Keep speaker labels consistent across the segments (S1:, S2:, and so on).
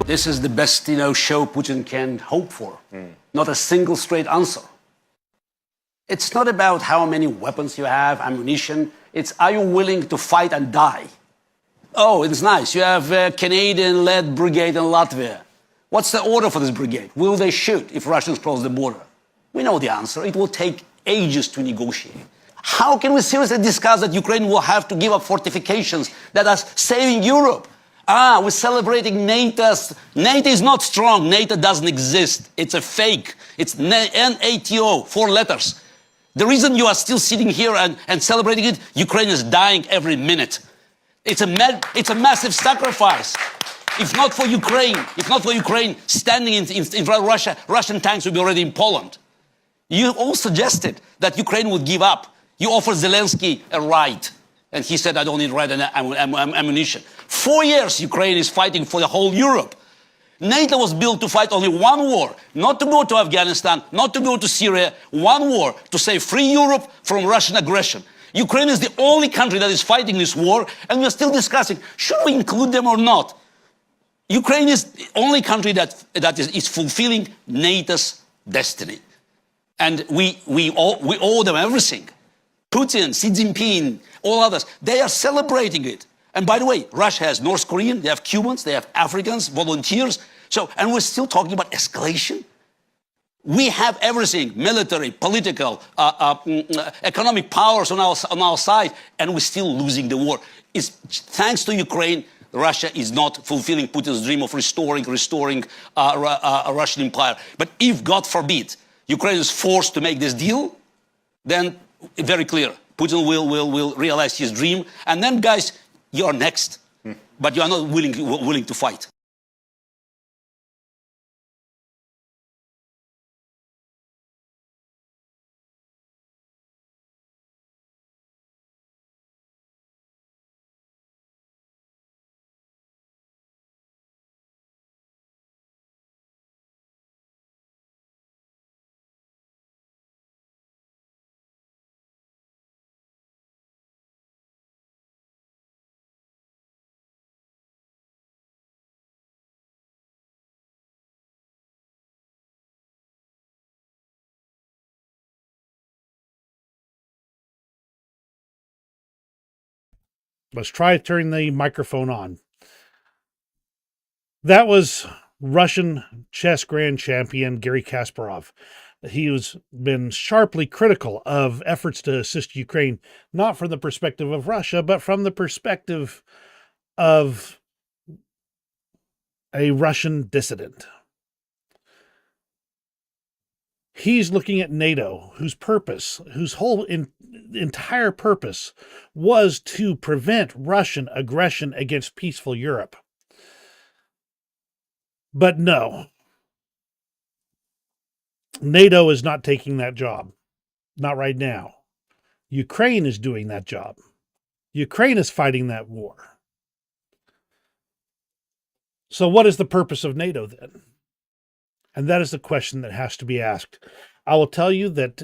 S1: This is the best, show Putin can hope for. Not a single straight answer. It's not about how many weapons you have, ammunition. It's, are you willing to fight and die? Oh, it's nice. You have a Canadian-led brigade in Latvia. What's the order for this brigade? Will they shoot if Russians cross the border? We know the answer. It will take ages to negotiate. How can we seriously discuss that Ukraine will have to give up fortifications that are saving Europe? We're celebrating NATO. NATO is not strong. NATO doesn't exist. It's a fake. It's NATO, 4 letters. The reason you are still sitting here and celebrating it, Ukraine is dying every minute. It's a massive sacrifice. If not for Ukraine standing in front of Russia, Russian tanks would be already in Poland. You all suggested that Ukraine would give up. You offered Zelensky a right. And he said, I don't need right ammunition. 4 years Ukraine is fighting for the whole Europe. NATO was built to fight only one war, not to go to Afghanistan, not to go to Syria, one war to save free Europe from Russian aggression. Ukraine is the only country that is fighting this war, and we're still discussing, should we include them or not? Ukraine is the only country that is fulfilling NATO's destiny. And we owe them everything. Putin, Xi Jinping, all others, they are celebrating it. And by the way, Russia has North Korean, they have Cubans, they have Africans, volunteers. And we're still talking about escalation? We have everything, military, political, economic powers on our side, and we're still losing the war. It's thanks to Ukraine, Russia is not fulfilling Putin's dream of restoring a Russian empire. But if, God forbid, Ukraine is forced to make this deal, then very clear, Putin will realize his dream. And then, guys, you're next, but you are not willing to fight.
S2: Let's try turning the microphone on. That was Russian chess grand champion Garry Kasparov. He has been sharply critical of efforts to assist Ukraine, not from the perspective of Russia, but from the perspective of a Russian dissident. He's looking at NATO, whose whole entire purpose was to prevent Russian aggression against peaceful Europe. But no, NATO is not taking that job. Not right now. Ukraine is doing that job. Ukraine is fighting that war. So what is the purpose of NATO then? And that is the question that has to be asked. I will tell you that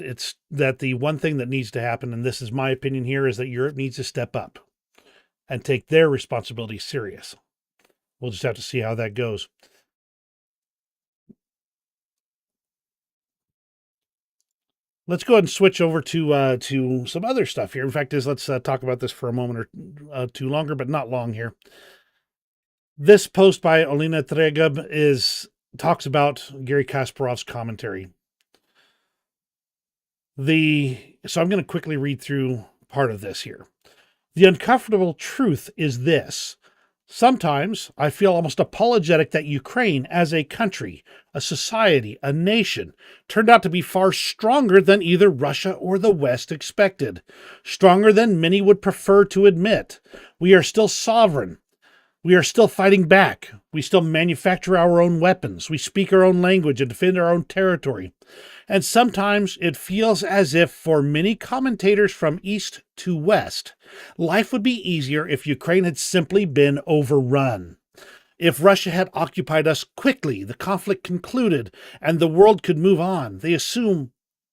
S2: the one thing that needs to happen, and this is my opinion here, is that Europe needs to step up and take their responsibility serious. We'll just have to see how that goes. Let's go ahead and switch over to some other stuff here. In fact, let's talk about this for a moment or two longer, but not long here. This post by Olena Tregub talks about Garry Kasparov's commentary. So I'm going to quickly read through part of this here. The uncomfortable truth is this. Sometimes I feel almost apologetic that Ukraine as a country, a society, a nation, turned out to be far stronger than either Russia or the West expected. Stronger than many would prefer to admit. We are still sovereign. We are still fighting back. We still manufacture our own weapons. We speak our own language and defend our own territory. And sometimes it feels as if, for many commentators from east to west, life would be easier if Ukraine had simply been overrun. If Russia had occupied us quickly, the conflict concluded, and the world could move on. They assume,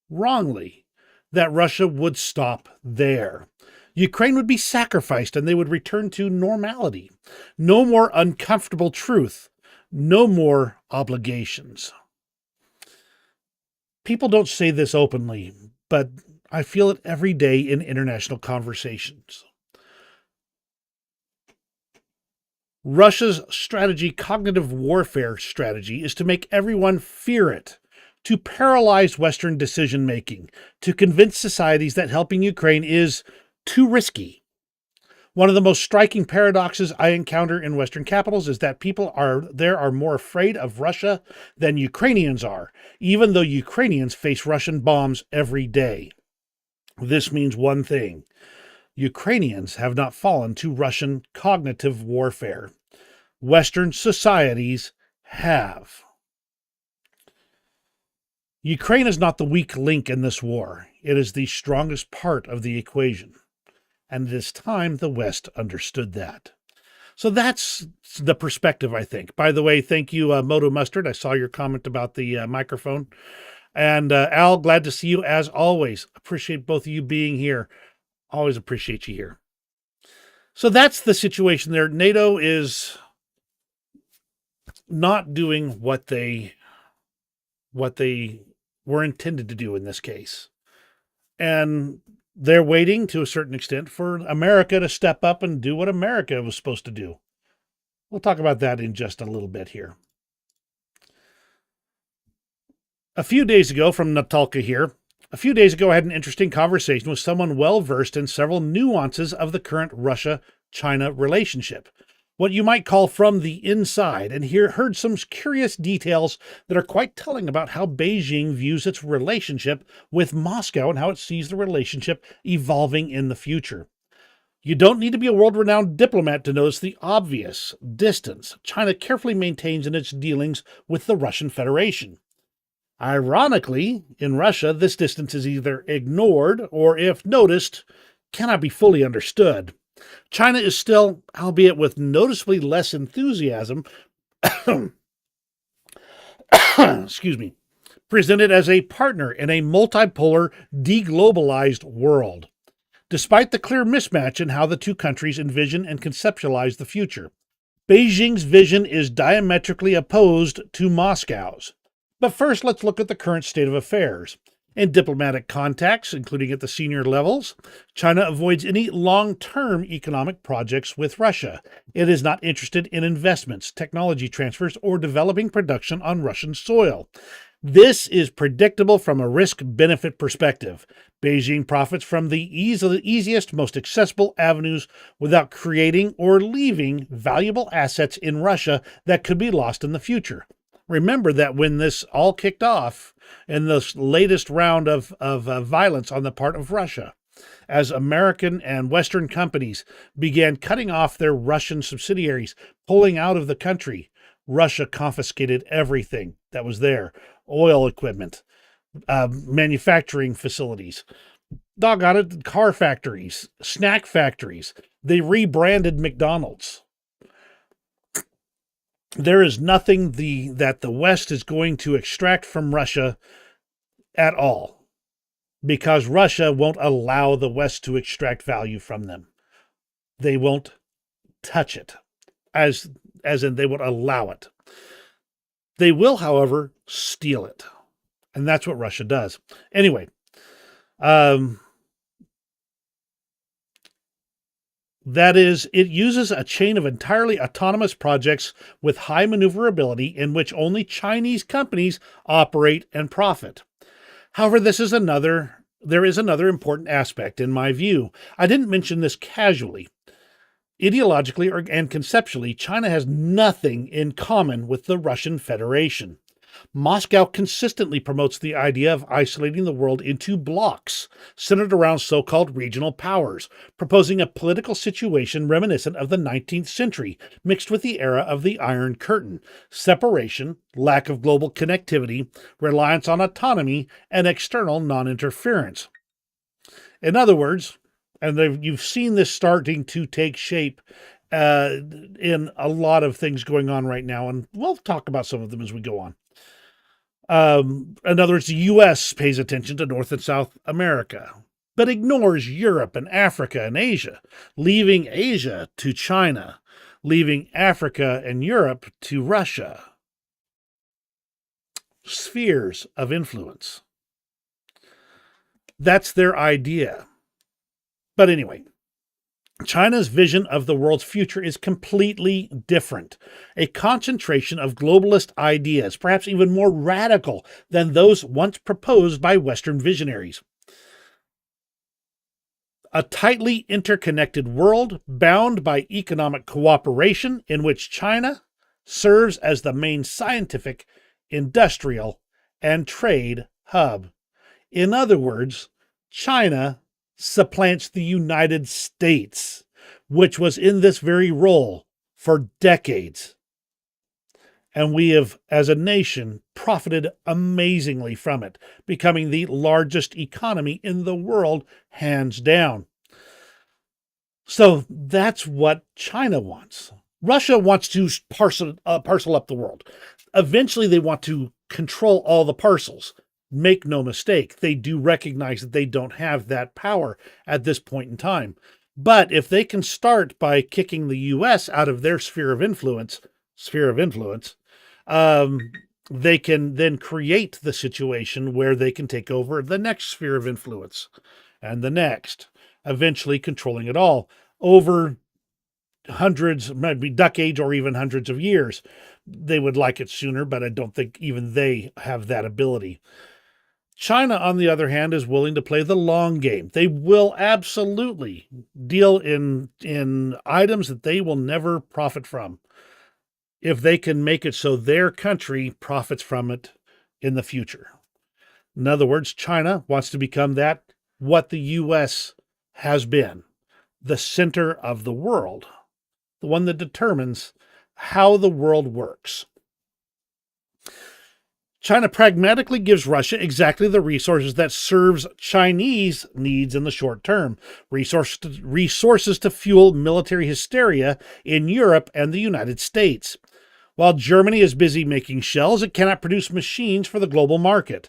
S2: wrongly, that Russia would stop there. Ukraine would be sacrificed and they would return to normality. No more uncomfortable truth. No more obligations. People don't say this openly, but I feel it every day in international conversations. Russia's strategy, cognitive warfare strategy, is to make everyone fear it, to paralyze Western decision making, to convince societies that helping Ukraine is too risky. One of the most striking paradoxes I encounter in Western capitals is that people are more afraid of Russia than Ukrainians are, even though Ukrainians face Russian bombs every day. This means one thing: Ukrainians have not fallen to Russian cognitive warfare. Western societies have. Ukraine is not the weak link in this war. It is the strongest part of the equation. And it is time the West understood that. So that's the perspective, I think. By the way, thank you, Moto Mustard. I saw your comment about the microphone. And Al, glad to see you as always. Appreciate both of you being here. Always appreciate you here. So that's the situation there. NATO is not doing what they were intended to do in this case. And they're waiting to a certain extent for America to step up and do what America was supposed to do. We'll talk about that in just a little bit here. A few days ago, from Natalka here, I had an interesting conversation with someone well-versed in several nuances of the current Russia-China relationship, what you might call from the inside, and heard some curious details that are quite telling about how Beijing views its relationship with Moscow and how it sees the relationship evolving in the future. You don't need to be a world-renowned diplomat to notice the obvious distance China carefully maintains in its dealings with the Russian Federation. Ironically, in Russia, this distance is either ignored or, if noticed, cannot be fully understood. China is still, albeit with noticeably less enthusiasm, presented as a partner in a multipolar, deglobalized world, despite the clear mismatch in how the two countries envision and conceptualize the future. Beijing's vision is diametrically opposed to Moscow's. But first, let's look at the current state of affairs. In diplomatic contacts, including at the senior levels, China avoids any long-term economic projects with Russia. It is not interested in investments, technology transfers, or developing production on Russian soil. This is predictable from a risk-benefit perspective. Beijing profits from the easiest, most accessible avenues without creating or leaving valuable assets in Russia that could be lost in the future. Remember that when this all kicked off in this latest round of violence on the part of Russia, as American and Western companies began cutting off their Russian subsidiaries, pulling out of the country, Russia confiscated everything that was there: oil equipment, manufacturing facilities, doggone it, car factories, snack factories. They rebranded McDonald's. There is nothing that the West is going to extract from Russia at all, because Russia won't allow the West to extract value from them. They won't touch it, as in they won't allow it. They will, however, steal it. And that's what Russia does. Anyway, that is, it uses a chain of entirely autonomous projects with high maneuverability in which only Chinese companies operate and profit. However, there is another important aspect in my view. I didn't mention this casually. Ideologically and conceptually, China has nothing in common with the Russian Federation. Moscow consistently promotes the idea of isolating the world into blocks centered around so-called regional powers, proposing a political situation reminiscent of the 19th century, mixed with the era of the Iron Curtain: separation, lack of global connectivity, reliance on autonomy, and external non-interference. In other words, and you've seen this starting to take shape in a lot of things going on right now, and we'll talk about some of them as we go on. In other words, the U.S. pays attention to North and South America, but ignores Europe and Africa and Asia, leaving Asia to China, leaving Africa and Europe to Russia. spheres of influence. That's their idea. But anyway, China's vision of the world's future is completely different. A concentration of globalist ideas, perhaps even more radical than those once proposed by Western visionaries. A tightly interconnected world bound by economic cooperation in which China serves as the main scientific, industrial, and trade hub. In other words, China supplants the United States, which was in this very role for decades. And we have, as a nation, profited amazingly from it, becoming the largest economy in the world, hands down. So that's what China wants. Russia wants to parcel up the world. Eventually, they want to control all the parcels. Make no mistake, they do recognize that they don't have that power at this point in time. But if they can start by kicking the U.S. out of their sphere of influence, they can then create the situation where they can take over the next sphere of influence and the next, eventually controlling it all over hundreds, maybe decades, or even hundreds of years. They would like it sooner, but I don't think even they have that ability. China, on the other hand, is willing to play the long game. They will absolutely deal in items that they will never profit from, if they can make it so their country profits from it in the future. In other words, China wants to become what the U.S. has been, the center of the world, the one that determines how the world works. China pragmatically gives Russia exactly the resources that serves Chinese needs in the short term. Resources to fuel military hysteria in Europe and the United States. While Germany is busy making shells, it cannot produce machines for the global market.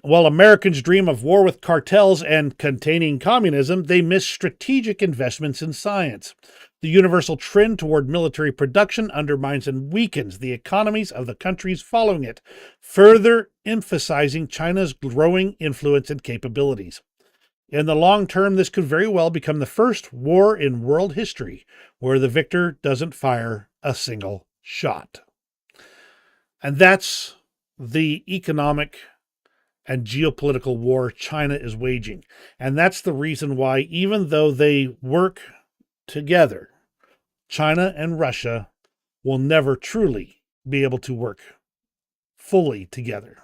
S2: While Americans dream of war with cartels and containing communism, they miss strategic investments in science. The universal trend toward military production undermines and weakens the economies of the countries following it, further emphasizing China's growing influence and capabilities. In the long term, this could very well become the first war in world history where the victor doesn't fire a single shot. And that's the economic and geopolitical war China is waging. And that's the reason why, even though they work together, China and Russia will never truly be able to work fully together.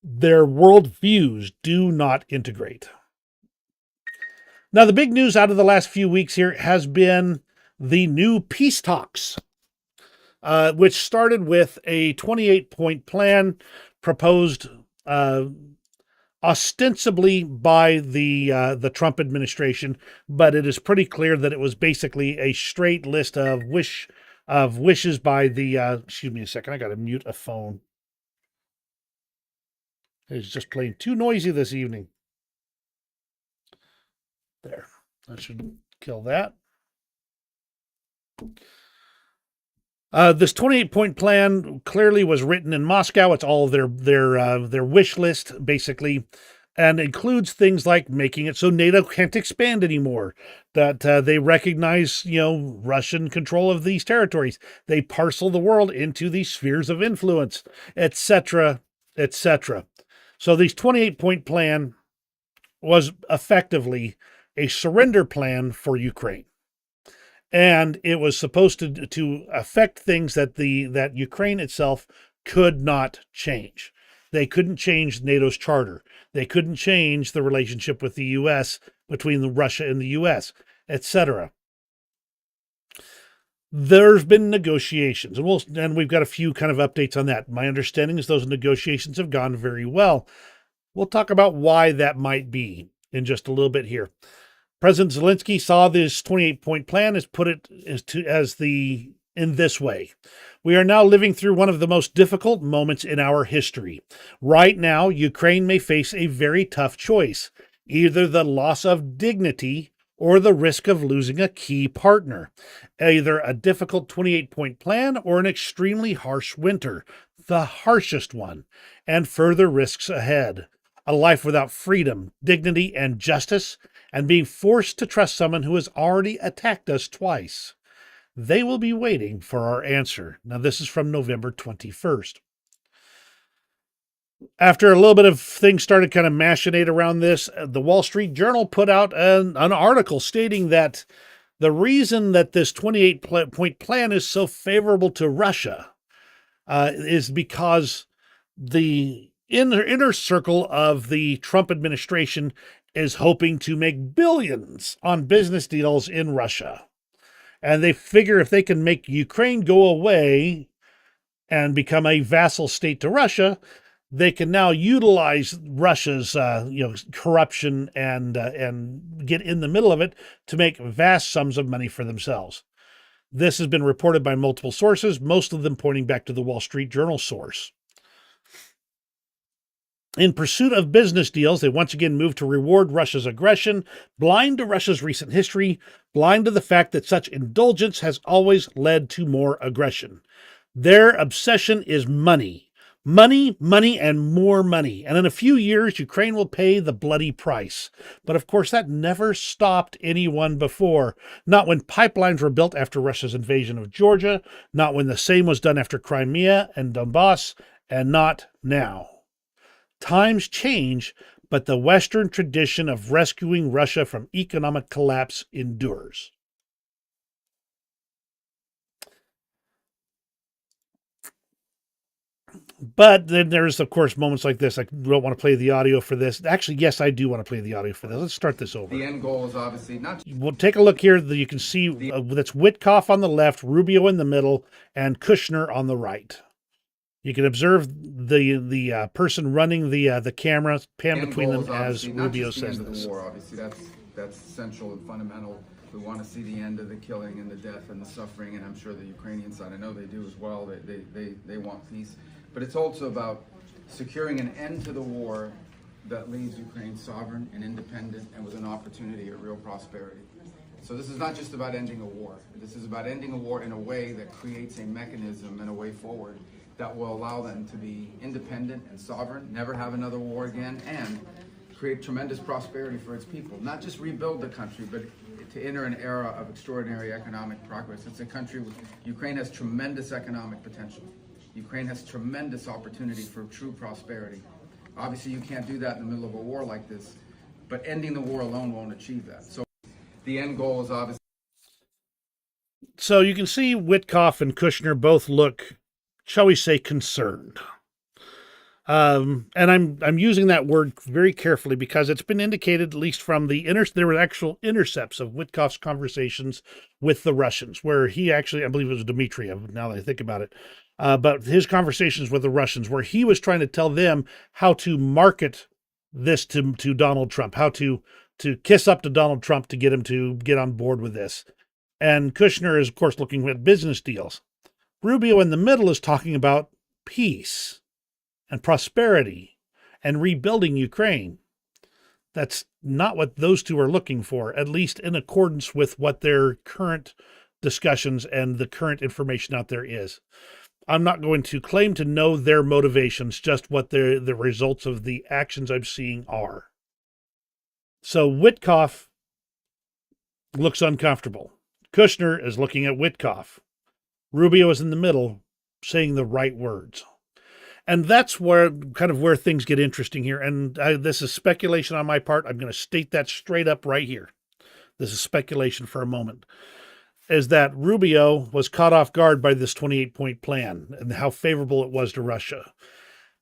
S2: Their worldviews do not integrate. Now, the big news out of the last few weeks here has been the new peace talks, which started with a 28-point plan proposed ostensibly by the Trump administration, but it is pretty clear that it was basically a straight list of wishes by the. Excuse me a second, I got to mute a phone. It's just playing too noisy this evening. There, that should kill that. This 28-point plan clearly was written in Moscow. It's all their wish list, basically, and includes things like making it so NATO can't expand anymore, that they recognize, Russian control of these territories. They parcel the world into these spheres of influence, etc., etc. So this 28-point plan was effectively a surrender plan for Ukraine. And it was supposed to affect things that Ukraine itself could not change. They couldn't change NATO's charter. They couldn't change the relationship with the U.S., between Russia and the U.S., etc. There's been negotiations, and we've got a few kind of updates on that. My understanding is those negotiations have gone very well. We'll talk about why that might be in just a little bit here. President Zelensky saw this 28-point plan in this way. We are now living through one of the most difficult moments in our history. Right now, Ukraine may face a very tough choice, either the loss of dignity or the risk of losing a key partner, either a difficult 28-point plan or an extremely harsh winter. the harshest one, and further risks ahead. A life without freedom, dignity, and justice, and being forced to trust someone who has already attacked us twice. They will be waiting for our answer. Now, this is from November 21st. After a little bit of things started kind of machinate around this, the Wall Street Journal put out an article stating that the reason that this 28-point plan is so favorable to Russia is because the inner circle of the Trump administration is hoping to make billions on business deals in Russia. And they figure if they can make Ukraine go away and become a vassal state to Russia, they can now utilize Russia's corruption and get in the middle of it to make vast sums of money for themselves. This has been reported by multiple sources, most of them pointing back to the Wall Street Journal source. In pursuit of business deals, they once again move to reward Russia's aggression, blind to Russia's recent history, blind to the fact that such indulgence has always led to more aggression. Their obsession is money. Money, money, and more money. And in a few years, Ukraine will pay the bloody price. But of course, that never stopped anyone before. Not when pipelines were built after Russia's invasion of Georgia, not when the same was done after Crimea and Donbass, and not now. Times change, but the Western tradition of rescuing Russia from economic collapse endures. But then there's, of course, moments like this. I don't want to play the audio for this. Actually, yes, I do want to play the audio for this. Let's start this over.
S3: The end goal is obviously not...
S2: We'll take a look here. You can see that's Witkoff on the left, Rubio in the middle, and Kushner on the right. You can observe the person running the camera, pan between them, as Rubio says this.
S3: The war, obviously, that's essential and fundamental. We want to see the end of the killing and the death and the suffering, and I'm sure the Ukrainian side, I know they do as well. They want peace. But it's also about securing an end to the war that leaves Ukraine sovereign and independent and with an opportunity at real prosperity. So this is not just about ending a war. This is about ending a war in a way that creates a mechanism and a way forward that will allow them to be independent and sovereign, never have another war again, and create tremendous prosperity for its people. Not just rebuild the country, but to enter an era of extraordinary economic progress. It's a country with, Ukraine has tremendous economic potential. Ukraine has tremendous opportunity for true prosperity. Obviously, you can't do that in the middle of a war like this, but ending the war alone won't achieve that. So the end goal is obviously...
S2: So you can see Witkoff and Kushner both look, shall we say, concerned. And I'm using that word very carefully because it's been indicated, at least from there were actual intercepts of Witkoff's conversations with the Russians, where he actually, I believe it was Dmitriev, now that I think about it, but his conversations with the Russians, where he was trying to tell them how to market this to Donald Trump, how to kiss up to Donald Trump to get him to get on board with this. And Kushner is, of course, looking at business deals. Rubio in the middle is talking about peace and prosperity and rebuilding Ukraine. That's not what those two are looking for, at least in accordance with what their current discussions and the current information out there is. I'm not going to claim to know their motivations, just what the results of the actions I'm seeing are. So Witkoff looks uncomfortable. Kushner is looking at Witkoff. Rubio is in the middle, saying the right words. And that's where things get interesting here. And this is speculation on my part. I'm going to state that straight up right here. This is speculation for a moment. Is that Rubio was caught off guard by this 28-point plan and how favorable it was to Russia.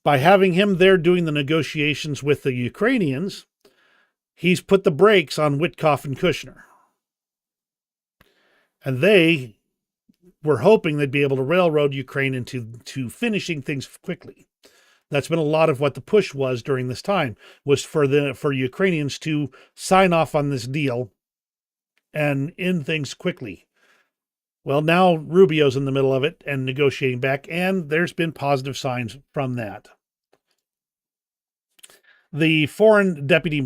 S2: By having him there doing the negotiations with the Ukrainians, he's put the brakes on Witkoff and Kushner. And they were hoping they'd be able to railroad Ukraine into finishing things quickly. That's been a lot of what the push was during this time, was for Ukrainians to sign off on this deal and end things quickly. Well, now Rubio's in the middle of it and negotiating back, and there's been positive signs from that. The first deputy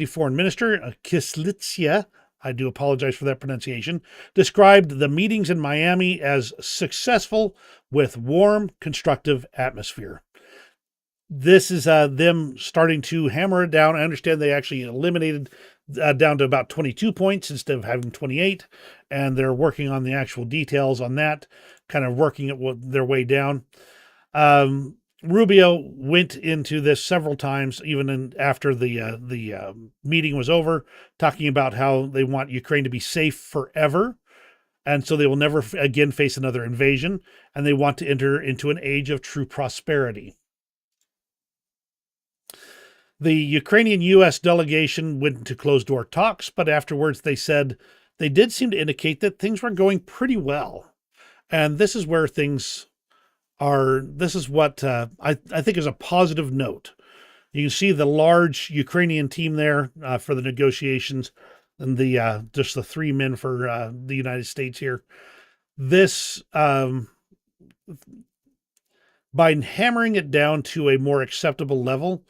S2: foreign minister, Kyslytsya, I do apologize for that pronunciation, described the meetings in Miami as successful with warm, constructive atmosphere. This is them starting to hammer it down. I understand they actually eliminated down to about 22 points instead of having 28, and they're working on the actual details on that, kind of working their way down. Rubio went into this several times, even after the meeting was over, talking about how they want Ukraine to be safe forever, and so they will never again face another invasion, and they want to enter into an age of true prosperity. The Ukrainian-U.S. delegation went into closed-door talks, but afterwards they said they did seem to indicate that things were going pretty well. And this is where things are, this is what I think is a positive note. You can see the large Ukrainian team there for the negotiations, and the just the 3 men for the United States here. This, by hammering it down to a more acceptable level,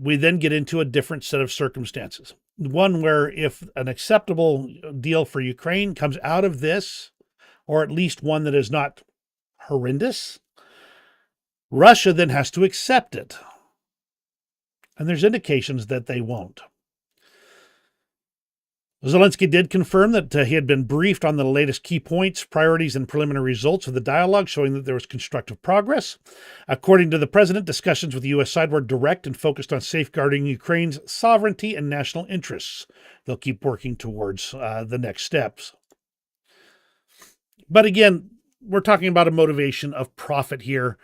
S2: we then get into a different set of circumstances. One where if an acceptable deal for Ukraine comes out of this, or at least one that is not horrendous, Russia then has to accept it. And there's indications that they won't. Zelensky did confirm that he had been briefed on the latest key points, priorities, and preliminary results of the dialogue, showing that there was constructive progress. According to the president, discussions with the U.S. side were direct and focused on safeguarding Ukraine's sovereignty and national interests. They'll keep working towards the next steps. But again, we're talking about a motivation of profit here,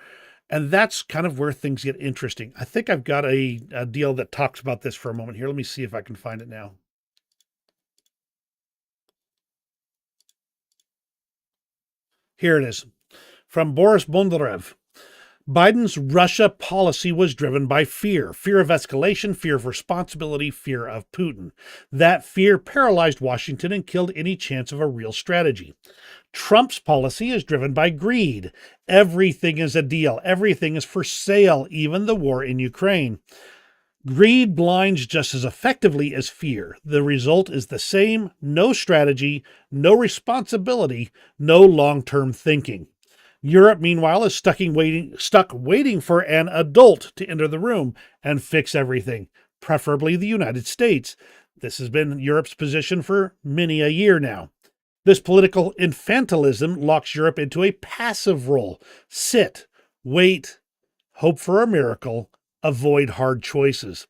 S2: and that's kind of where things get interesting. I think I've got a deal that talks about this for a moment here. Let me see if I can find it now. Here it is. From Boris Bondarev. Biden's Russia policy was driven by fear of escalation, fear of responsibility, fear of Putin. That fear paralyzed Washington and killed any chance of a real strategy. Trump's policy is driven by greed. Everything is a deal. Everything is for sale, even the war in Ukraine. Greed blinds just as effectively as fear. The result is the same: no strategy, no responsibility, no long-term thinking. Europe, meanwhile, is stuck waiting for an adult to enter the room and fix everything, preferably the United States. This has been Europe's position for many a year now. This political infantilism locks Europe into a passive role. Sit, wait, hope for a miracle, avoid hard choices.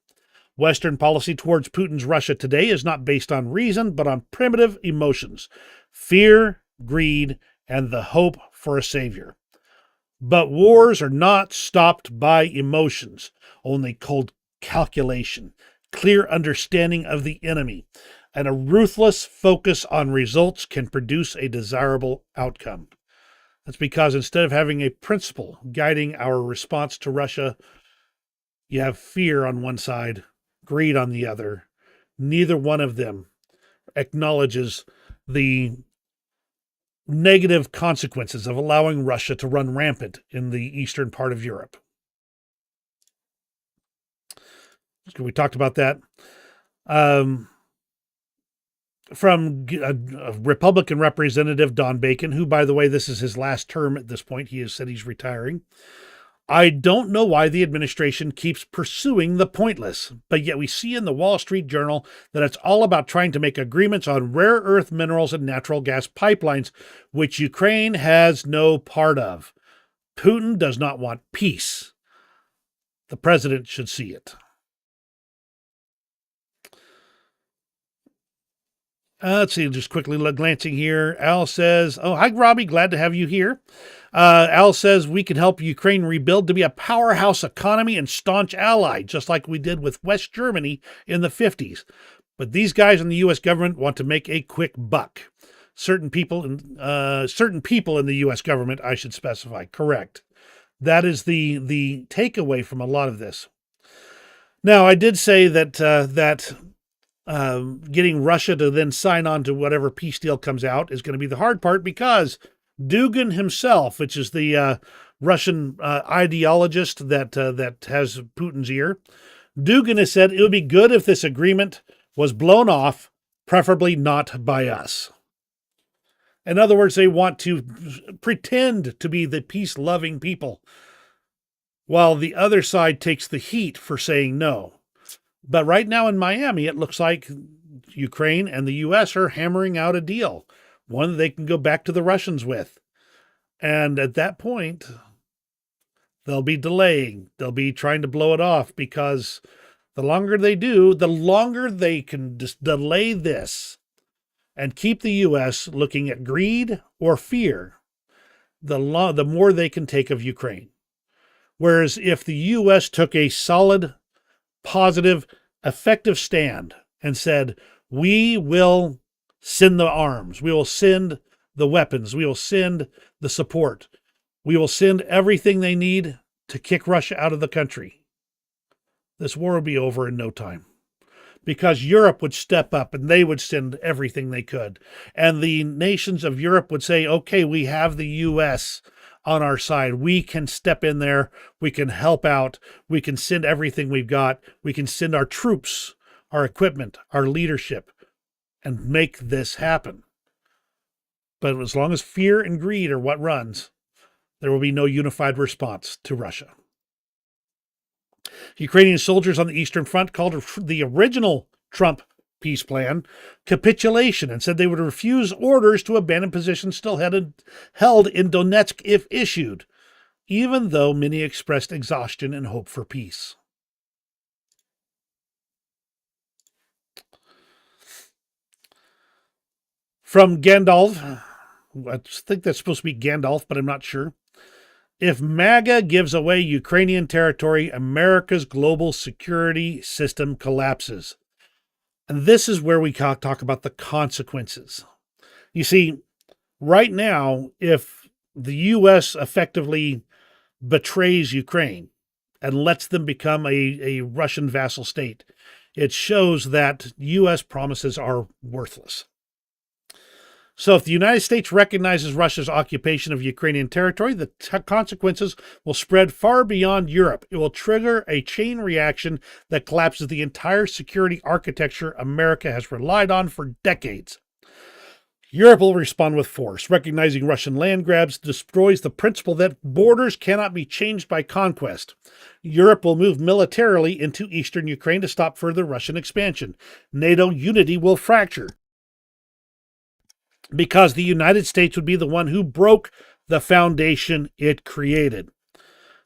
S2: Western policy towards Putin's Russia today is not based on reason, but on primitive emotions: fear, greed, and the hope for a savior. But wars are not stopped by emotions, only cold calculation, clear understanding of the enemy, and a ruthless focus on results can produce a desirable outcome. That's because instead of having a principle guiding our response to Russia, you have fear on one side, greed on the other. Neither one of them acknowledges the negative consequences of allowing Russia to run rampant in the eastern part of Europe. We talked about that. From a Republican representative, Don Bacon, who, by the way, this is his last term at this point. He has said he's retiring. I don't know why the administration keeps pursuing the pointless, but yet we see in the Wall Street Journal that it's all about trying to make agreements on rare earth minerals and natural gas pipelines, which Ukraine has no part of. Putin does not want peace. The president should see it. Let's see, just quickly glancing here. Al says, oh, hi, Robbie, glad to have you here. Al says, we can help Ukraine rebuild to be a powerhouse economy and staunch ally, just like we did with West Germany in the 50s. But these guys in the U.S. government want to make a quick buck. Certain people in the U.S. government, I should specify. Correct. That is the takeaway from a lot of this. Now, I did say that getting Russia to then sign on to whatever peace deal comes out is going to be the hard part, because Dugin himself, which is the Russian ideologist that has Putin's ear, Dugin has said it would be good if this agreement was blown off preferably not by us. In other words, they want to pretend to be the peace-loving people, while the other side takes the heat for saying no. But right now in Miami, it looks like Ukraine and the U.S. are hammering out a deal, one that they can go back to the Russians with. And at that point, they'll be delaying. They'll be trying to blow it off, because the longer they do, the longer they can just delay this and keep the U.S. looking at greed or fear, the more they can take of Ukraine. Whereas if the U.S. took a solid, positive, effective stand and said, we will send the arms, we will send the weapons, we will send the support, we will send everything they need to kick Russia out of the country, this war would be over in no time. Because Europe would step up and they would send everything they could. And the nations of Europe would say, okay, we have the U.S. on our side. We can step in there. We can help out. We can send everything we've got. We can send our troops, our equipment, our leadership, and make this happen. But as long as fear and greed are what runs, there will be no unified response to Russia. Ukrainian soldiers on the Eastern Front called the original Trump peace plan capitulation and said they would refuse orders to abandon positions still held in Donetsk if issued, even though many expressed exhaustion and hope for peace. From Gandalf, I think that's supposed to be Gandalf, but I'm not sure. If MAGA gives away Ukrainian territory, America's global security system collapses. And this is where we talk about the consequences. You see, right now, if the U.S. effectively betrays Ukraine and lets them become a Russian vassal state, it shows that U.S. promises are worthless. So if the United States recognizes Russia's occupation of Ukrainian territory, the consequences will spread far beyond Europe. It will trigger a chain reaction that collapses the entire security architecture America has relied on for decades. Europe will respond with force. Recognizing Russian land grabs destroys the principle that borders cannot be changed by conquest. Europe will move militarily into eastern Ukraine to stop further Russian expansion. NATO unity will fracture, because the United States would be the one who broke the foundation it created.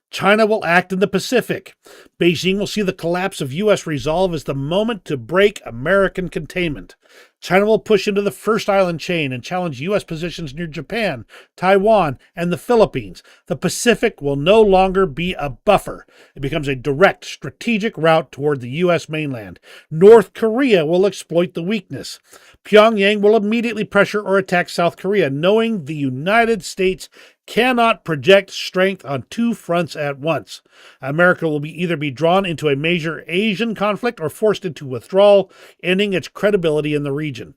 S2: China will act in the Pacific. Beijing will see the collapse of U.S. resolve as the moment to break American containment. China will push into the first island chain and challenge U.S. positions near Japan, Taiwan, and the Philippines. The Pacific will no longer be a buffer. It becomes a direct, strategic route toward the U.S. mainland. North Korea will exploit the weakness. Pyongyang will immediately pressure or attack South Korea, knowing the United States cannot project strength on two fronts at once. America will either be drawn into a major Asian conflict or forced into withdrawal, ending its credibility in the region.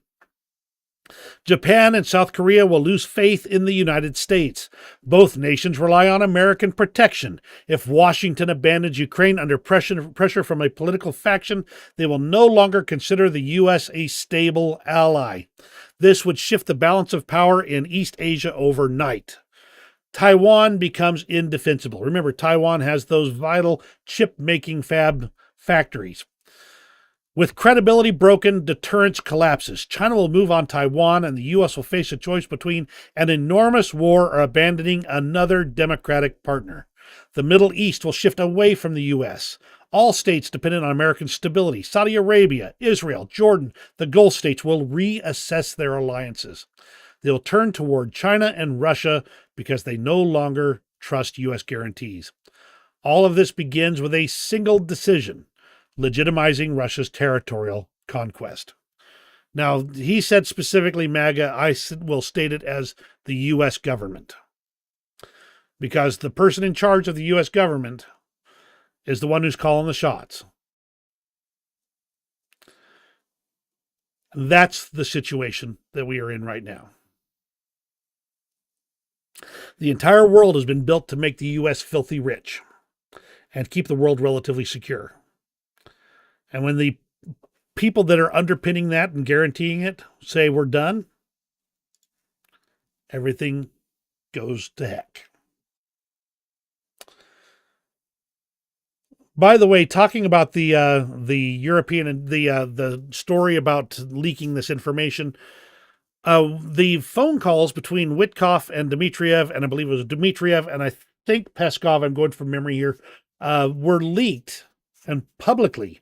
S2: Japan and South Korea will lose faith in the United States. Both nations rely on American protection. If Washington abandons Ukraine under pressure from a political faction, they will no longer consider the U.S. a stable ally. This would shift the balance of power in East Asia overnight. Taiwan becomes indefensible. Remember, Taiwan has those vital chip-making fab factories. With credibility broken, deterrence collapses. China will move on Taiwan, and the U.S. will face a choice between an enormous war or abandoning another democratic partner. The Middle East will shift away from the U.S. All states dependent on American stability, Saudi Arabia, Israel, Jordan, the Gulf states, will reassess their alliances. They'll turn toward China and Russia because they no longer trust U.S. guarantees. All of this begins with a single decision: legitimizing Russia's territorial conquest. Now, he said specifically MAGA. I will state it as the U.S. government, because the person in charge of the U.S. government is the one who's calling the shots. That's the situation that we are in right now. The entire world has been built to make the U.S. filthy rich and keep the world relatively secure. And when the people that are underpinning that and guaranteeing it say we're done, everything goes to heck. By the way, talking about the European and the story about leaking this information, the phone calls between Witkoff and Dmitriev, and I believe it was Dmitriev and I think Peskov, I'm going from memory here, were leaked and publicly.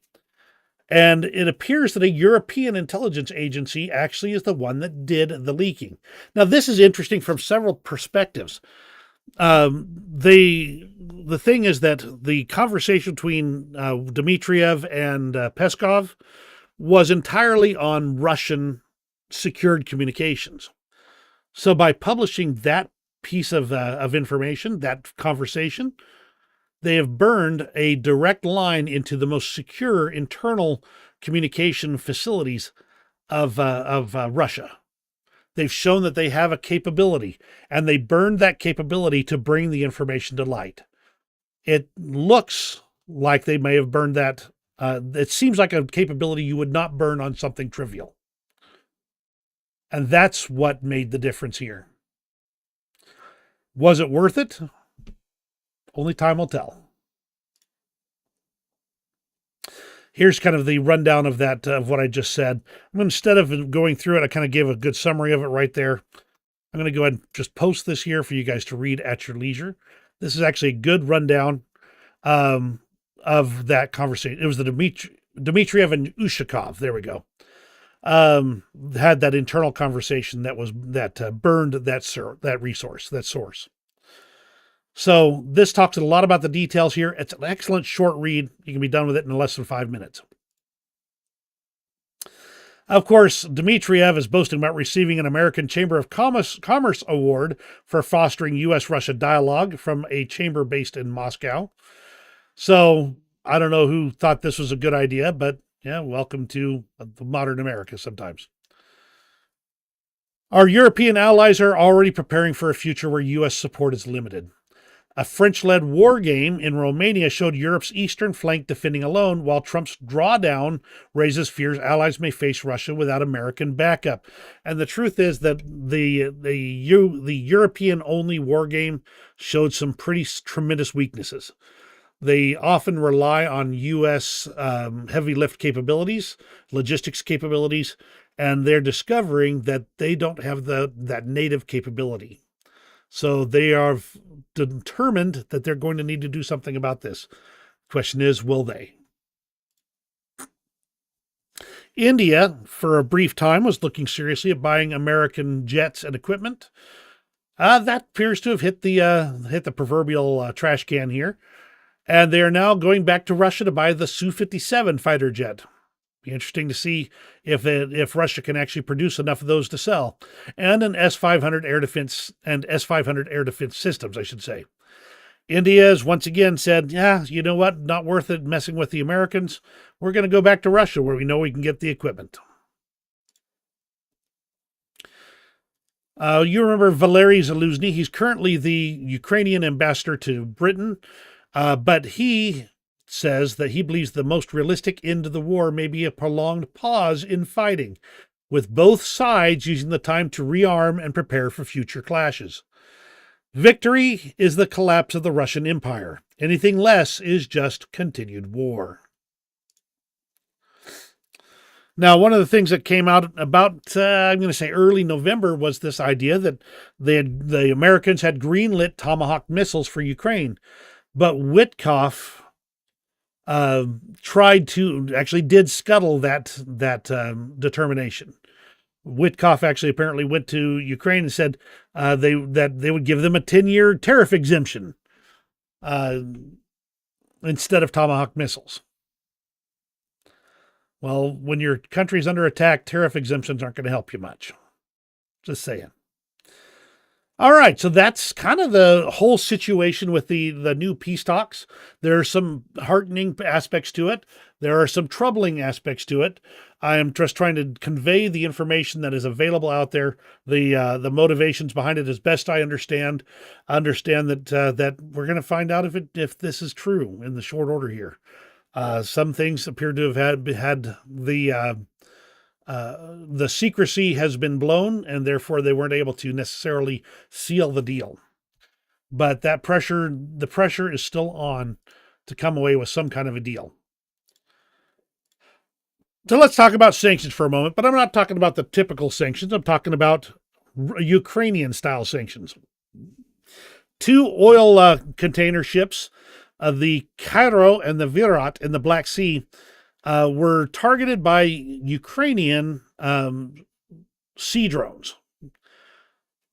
S2: And it appears that a European intelligence agency actually is the one that did the leaking. Now, this is interesting from several perspectives. The thing is that the conversation between Dmitriev and Peskov was entirely on Russian secured communications. So by publishing that piece of information, that conversation, they have burned a direct line into the most secure internal communication facilities of Russia. They've shown that they have a capability, and they burned that capability to bring the information to light. It looks like they may have burned that. It seems like a capability you would not burn on something trivial. And that's what made the difference here. Was it worth it? Only time will tell. Here's kind of the rundown of that, of what I just said. Instead of going through it, I kind of gave a good summary of it right there. I'm going to go ahead and just post this here for you guys to read at your leisure. This is actually a good rundown of that conversation. It was the Dmitriev and Ushakov. There we go. Had that internal conversation that burned that resource, that source. So this talks a lot about the details here. It's an excellent short read. You can be done with it in less than 5 minutes. Of course, Dmitriev is boasting about receiving an American Chamber of Commerce Award for fostering U.S.-Russia dialogue from a chamber based in Moscow. So I don't know who thought this was a good idea, but yeah, welcome to modern America sometimes. Our European allies are already preparing for a future where U.S. support is limited. A French-led war game in Romania showed Europe's eastern flank defending alone, while Trump's drawdown raises fears allies may face Russia without American backup. And the truth is that the European-only war game showed some pretty tremendous weaknesses. They often rely on U.S. Heavy lift capabilities, logistics capabilities, and they're discovering that they don't have that native capability. So they are determined that they're going to need to do something about this. Question is, will they? India, for a brief time, was looking seriously at buying American jets and equipment. That appears to have hit the proverbial trash can here. And they are now going back to Russia to buy the Su-57 fighter jet. Be interesting to see if Russia can actually produce enough of those to sell. And an S-500 air defense and S-500 air defense systems, I should say. India has once again said, yeah, you know what? Not worth it messing with the Americans. We're going to go back to Russia where we know we can get the equipment. You remember Valery Zaluzny. He's currently the Ukrainian ambassador to Britain. But he says that he believes the most realistic end to the war may be a prolonged pause in fighting, with both sides using the time to rearm and prepare for future clashes. Victory is the collapse of the Russian Empire. Anything less is just continued war. Now, one of the things that came out about, I'm going to say early November, was this idea that the Americans had greenlit Tomahawk missiles for Ukraine. But Witkoff did scuttle that determination. Witkoff actually apparently went to Ukraine and said they would give them a 10-year tariff exemption instead of Tomahawk missiles. Well, when your country's under attack, tariff exemptions aren't going to help you much. Just saying. All right, so that's kind of the whole situation with the new peace talks. There are some heartening aspects to it. There are some troubling aspects to it. I am just trying to convey the information that is available out there, the motivations behind it as best I understand. Understand that we're going to find out if this is true in the short order here. Some things appear to have had the secrecy has been blown, and therefore they weren't able to necessarily seal the deal. But the pressure is still on to come away with some kind of a deal. So let's talk about sanctions for a moment, but I'm not talking about the typical sanctions. I'm talking about Ukrainian-style sanctions. 2 oil container ships, the Cairo and the Virat in the Black Sea, were targeted by Ukrainian sea drones.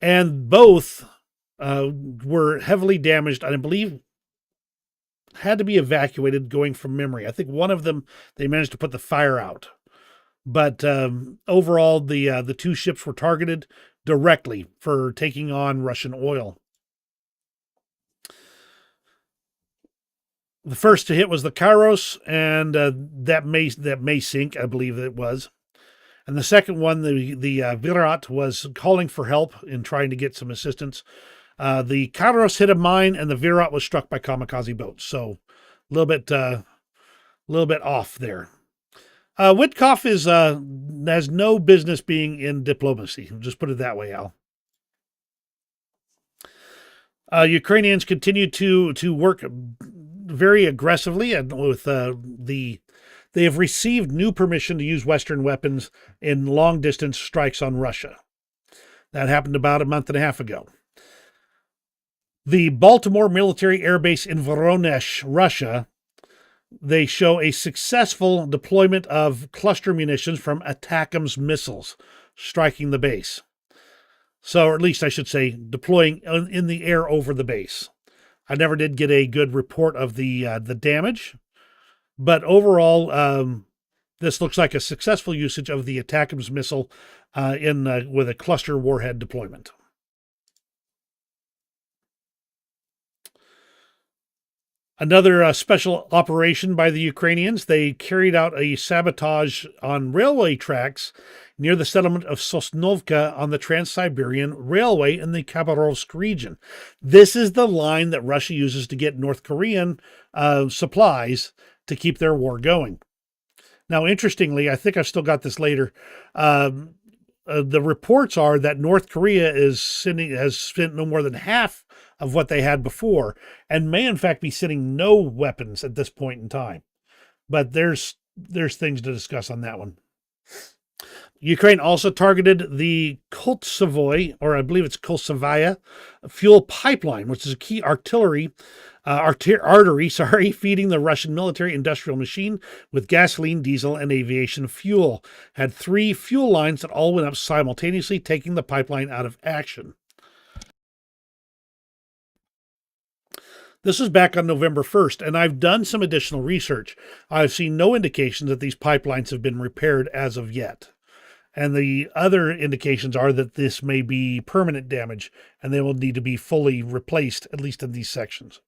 S2: And both were heavily damaged, and I believe had to be evacuated going from memory. I think one of them, they managed to put the fire out. But overall, the 2 ships were targeted directly for taking on Russian oil. The first to hit was the Kairos, and that may sink, I believe it was. And the second one, the Virat, was calling for help in trying to get some assistance. The Kairos hit a mine, and the Virat was struck by kamikaze boats. So a little bit off there. Witkoff has no business being in diplomacy. Just put it that way, Al. Ukrainians continue to work very aggressively, and with they have received new permission to use Western weapons in long-distance strikes on Russia. That happened about a month and a half ago. The Baltimore Military Air Base in Voronezh, Russia, they show a successful deployment of cluster munitions from ATACMS missiles striking the base. So, or at least I should say, deploying in the air over the base. I never did get a good report of the damage, but overall, this looks like a successful usage of the ATACMS missile with a cluster warhead deployment. Another special operation by the Ukrainians. They carried out a sabotage on railway tracks near the settlement of Sosnovka on the Trans-Siberian Railway in the Khabarovsk region. This is the line that Russia uses to get North Korean supplies to keep their war going. Now, interestingly, I think I've still got this later. The reports are that North Korea has spent no more than half of what they had before, and may in fact be sending no weapons at this point in time. But there's things to discuss on that one. Ukraine also targeted the Koltsovoy, or I believe it's Koltsovaya, fuel pipeline, which is a key artery feeding the Russian military-industrial machine with gasoline, diesel, and aviation fuel. Had 3 fuel lines that all went up simultaneously, taking the pipeline out of action. This was back on November 1st, and I've done some additional research. I've seen no indications that these pipelines have been repaired as of yet. And the other indications are that this may be permanent damage, and they will need to be fully replaced, at least in these sections.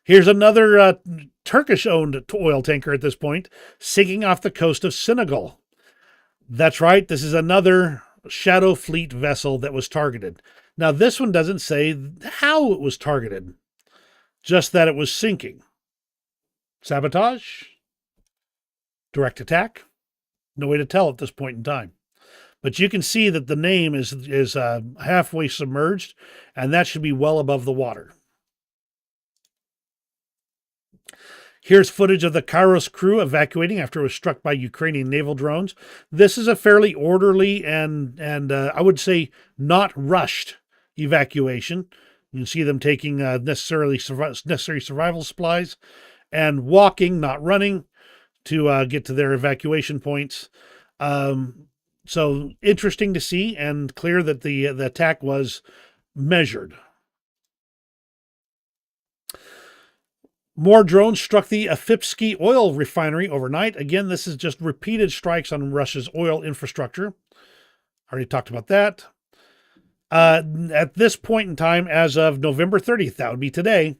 S2: Here's another Turkish-owned oil tanker at this point, sinking off the coast of Senegal. That's right, this is another Shadow Fleet vessel that was targeted. Now, this one doesn't say how it was targeted, just that it was sinking. Sabotage? Direct attack? No way to tell at this point in time. But you can see that the name is halfway submerged, and that should be well above the water. Here's footage of the Kairos crew evacuating after it was struck by Ukrainian naval drones. This is a fairly orderly and I would say not rushed evacuation. You can see them taking necessary survival supplies and walking, not running, to get to their evacuation points. So interesting to see, and clear that the attack was measured. More drones struck the Afipsky oil refinery overnight. Again, this is just repeated strikes on Russia's oil infrastructure. Already talked about that. At this point in time, as of November 30th, that would be today,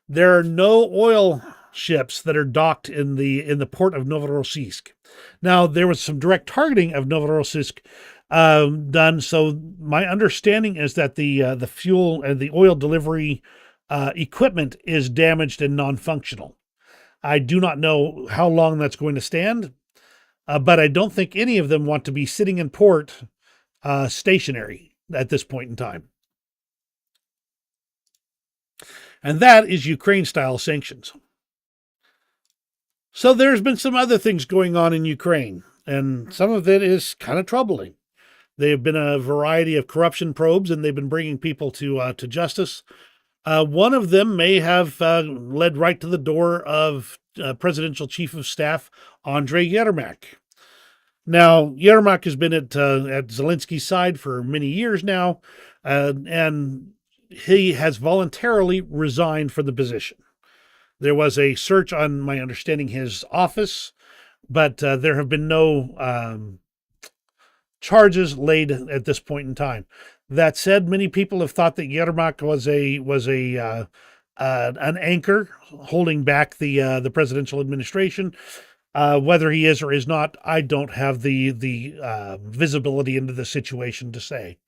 S2: there are no oil ships that are docked in the port of Novorossiysk. Now, there was some direct targeting of Novorossiysk done, so my understanding is that the fuel and the oil delivery equipment is damaged and non-functional. I do not know how long that's going to stand, but I don't think any of them want to be sitting in port stationary at this point in time. And that is Ukraine-style sanctions. So there's been some other things going on in Ukraine, and some of it is kind of troubling. There have been a variety of corruption probes, and they've been bringing people to justice. One of them may have led right to the door of Presidential Chief of Staff Andrei Yermak. Now, Yermak has been at Zelensky's side for many years now, and he has voluntarily resigned from the position. There was a search on, my understanding, his office, but there have been no charges laid at this point in time. That said, many people have thought that Yermak was an anchor holding back the presidential administration. Whether he is or is not, I don't have the visibility into the situation to say.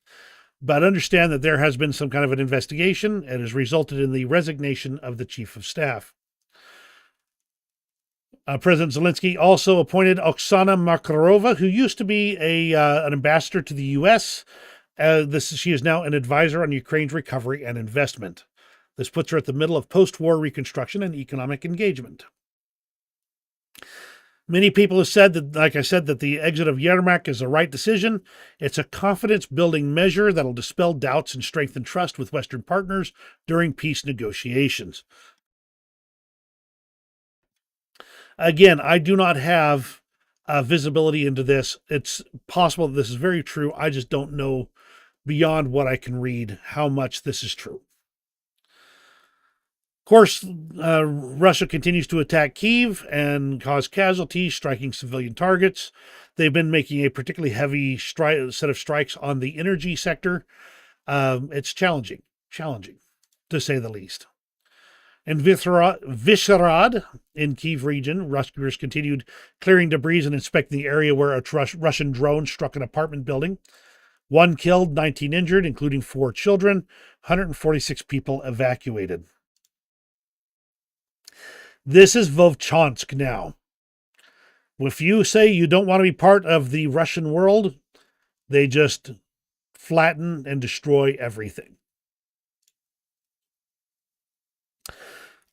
S2: But understand that there has been some kind of an investigation and has resulted in the resignation of the chief of staff. President Zelensky also appointed Oksana Markarova, who used to be an ambassador to the U.S. She is now an advisor on Ukraine's recovery and investment. This puts her at the middle of post-war reconstruction and economic engagement. Many people have said that, like I said, that the exit of Yermak is the right decision. It's a confidence-building measure that'll dispel doubts and strengthen trust with Western partners during peace negotiations. Again, I do not have visibility into this. It's possible that this is very true. I just don't know beyond what I can read how much this is true. Of course, Russia continues to attack Kyiv and cause casualties, striking civilian targets. They've been making a particularly heavy set of strikes on the energy sector. It's challenging, to say the least. In Vyshhorod, in Kyiv region, rescuers continued clearing debris and inspecting the area where a Russian drone struck an apartment building. 1 killed, 19 injured, including 4 children, 146 people evacuated. This is Vovchansk now. If you say you don't want to be part of the Russian world, they just flatten and destroy everything.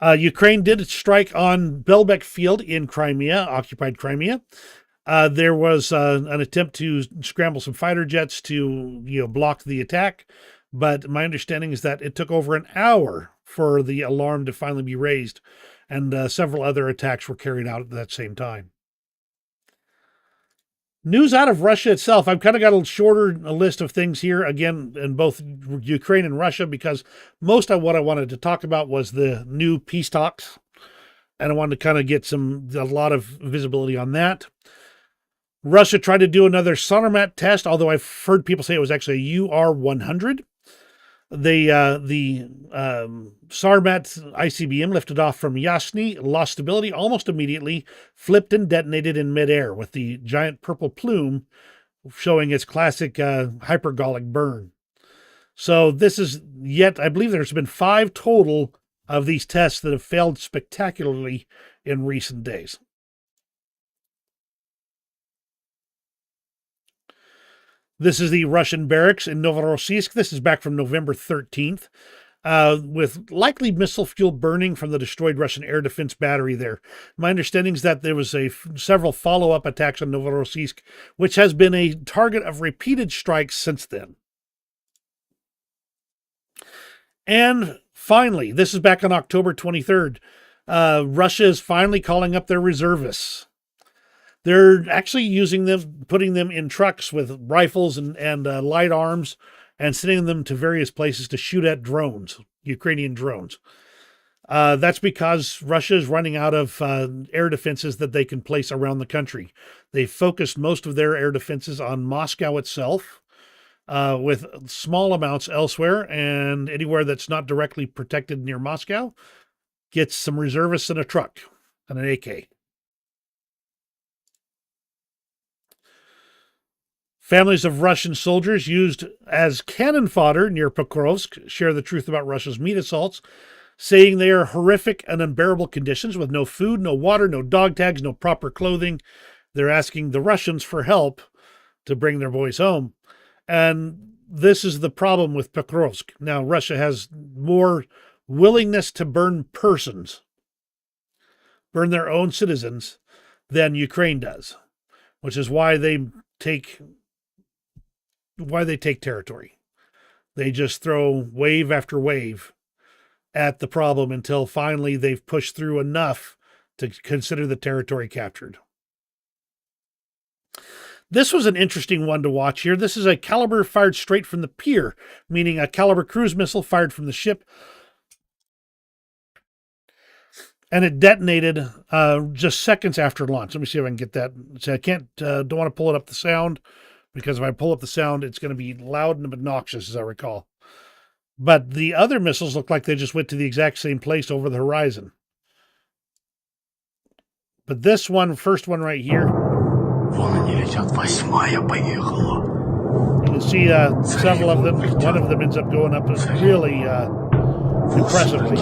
S2: Ukraine did strike on Belbek Field in Crimea, occupied Crimea. There was an attempt to scramble some fighter jets to block the attack, but my understanding is that it took over an hour for the alarm to finally be raised, and several other attacks were carried out at that same time. News out of Russia itself. I've kind of got a shorter list of things here, again, in both Ukraine and Russia, because most of what I wanted to talk about was the new peace talks, and I wanted to kind of get a lot of visibility on that. Russia tried to do another Sarmat test, although I've heard people say it was actually a UR-100. The Sarmat ICBM lifted off from Yasny, lost stability almost immediately, flipped and detonated in midair with the giant purple plume showing its classic hypergolic burn. So this is I believe there's been 5 total of these tests that have failed spectacularly in recent days. This is the Russian barracks in Novorossiysk. This is back from November 13th, with likely missile fuel burning from the destroyed Russian air defense battery there. My understanding is that there was several follow-up attacks on Novorossiysk, which has been a target of repeated strikes since then. And finally, this is back on October 23rd. Russia is finally calling up their reservists. They're actually using them, putting them in trucks with rifles and light arms, and sending them to various places to shoot at drones, Ukrainian drones. That's because Russia is running out of air defenses that they can place around the country. They focused most of their air defenses on Moscow itself, with small amounts elsewhere, and anywhere that's not directly protected near Moscow gets some reservists and a truck and an AK. Families of Russian soldiers used as cannon fodder near Pokrovsk share the truth about Russia's meat assaults, saying they are horrific and unbearable conditions with no food, no water, no dog tags, no proper clothing. They're asking the Russians for help to bring their boys home. And this is the problem with Pokrovsk. Now, Russia has more willingness to burn persons, burn their own citizens, than Ukraine does, which is why they take territory. They just throw wave after wave at the problem until finally they've pushed through enough to consider the territory captured. This was an interesting one to watch here. This is a Caliber fired straight from the pier, meaning a Caliber cruise missile fired from the ship. And it detonated just seconds after launch. Let me see if I can get that. So I don't want to pull it up the sound, because if I pull up the sound, it's going to be loud and obnoxious, as I recall. But the other missiles look like they just went to the exact same place over the horizon. But this one, first one right here, you can see several of them. One of them ends up going up really impressively.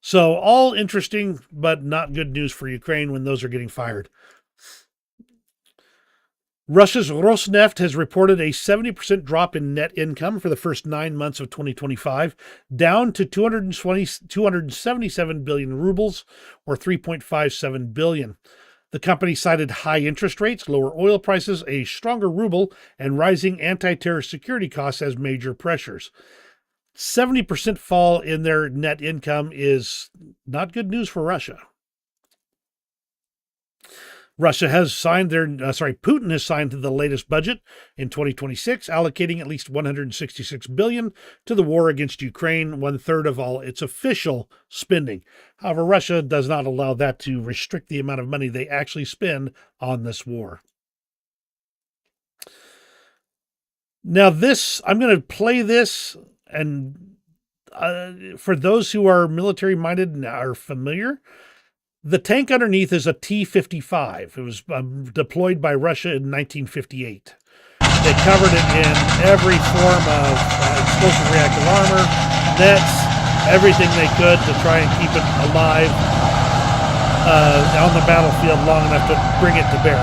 S2: So all interesting, but not good news for Ukraine when those are getting fired. Russia's Rosneft has reported a 70% drop in net income for the first 9 months of 2025, down to 277 billion rubles, or 3.57 billion. The company cited high interest rates, lower oil prices, a stronger ruble, and rising anti-terror security costs as major pressures. 70% fall in their net income is not good news for Russia. Putin has signed the latest budget in 2026, allocating at least 166 billion to the war against Ukraine, 1/3 of all its official spending. However, Russia does not allow that to restrict the amount of money they actually spend on this war. Now I'm going to play this, and for those who are military-minded and are familiar, the tank underneath is a T-55. It was deployed by Russia in 1958. They covered it in every form of explosive reactive armor, nets, everything they could to try and keep it alive on the battlefield long enough to bring it to bear.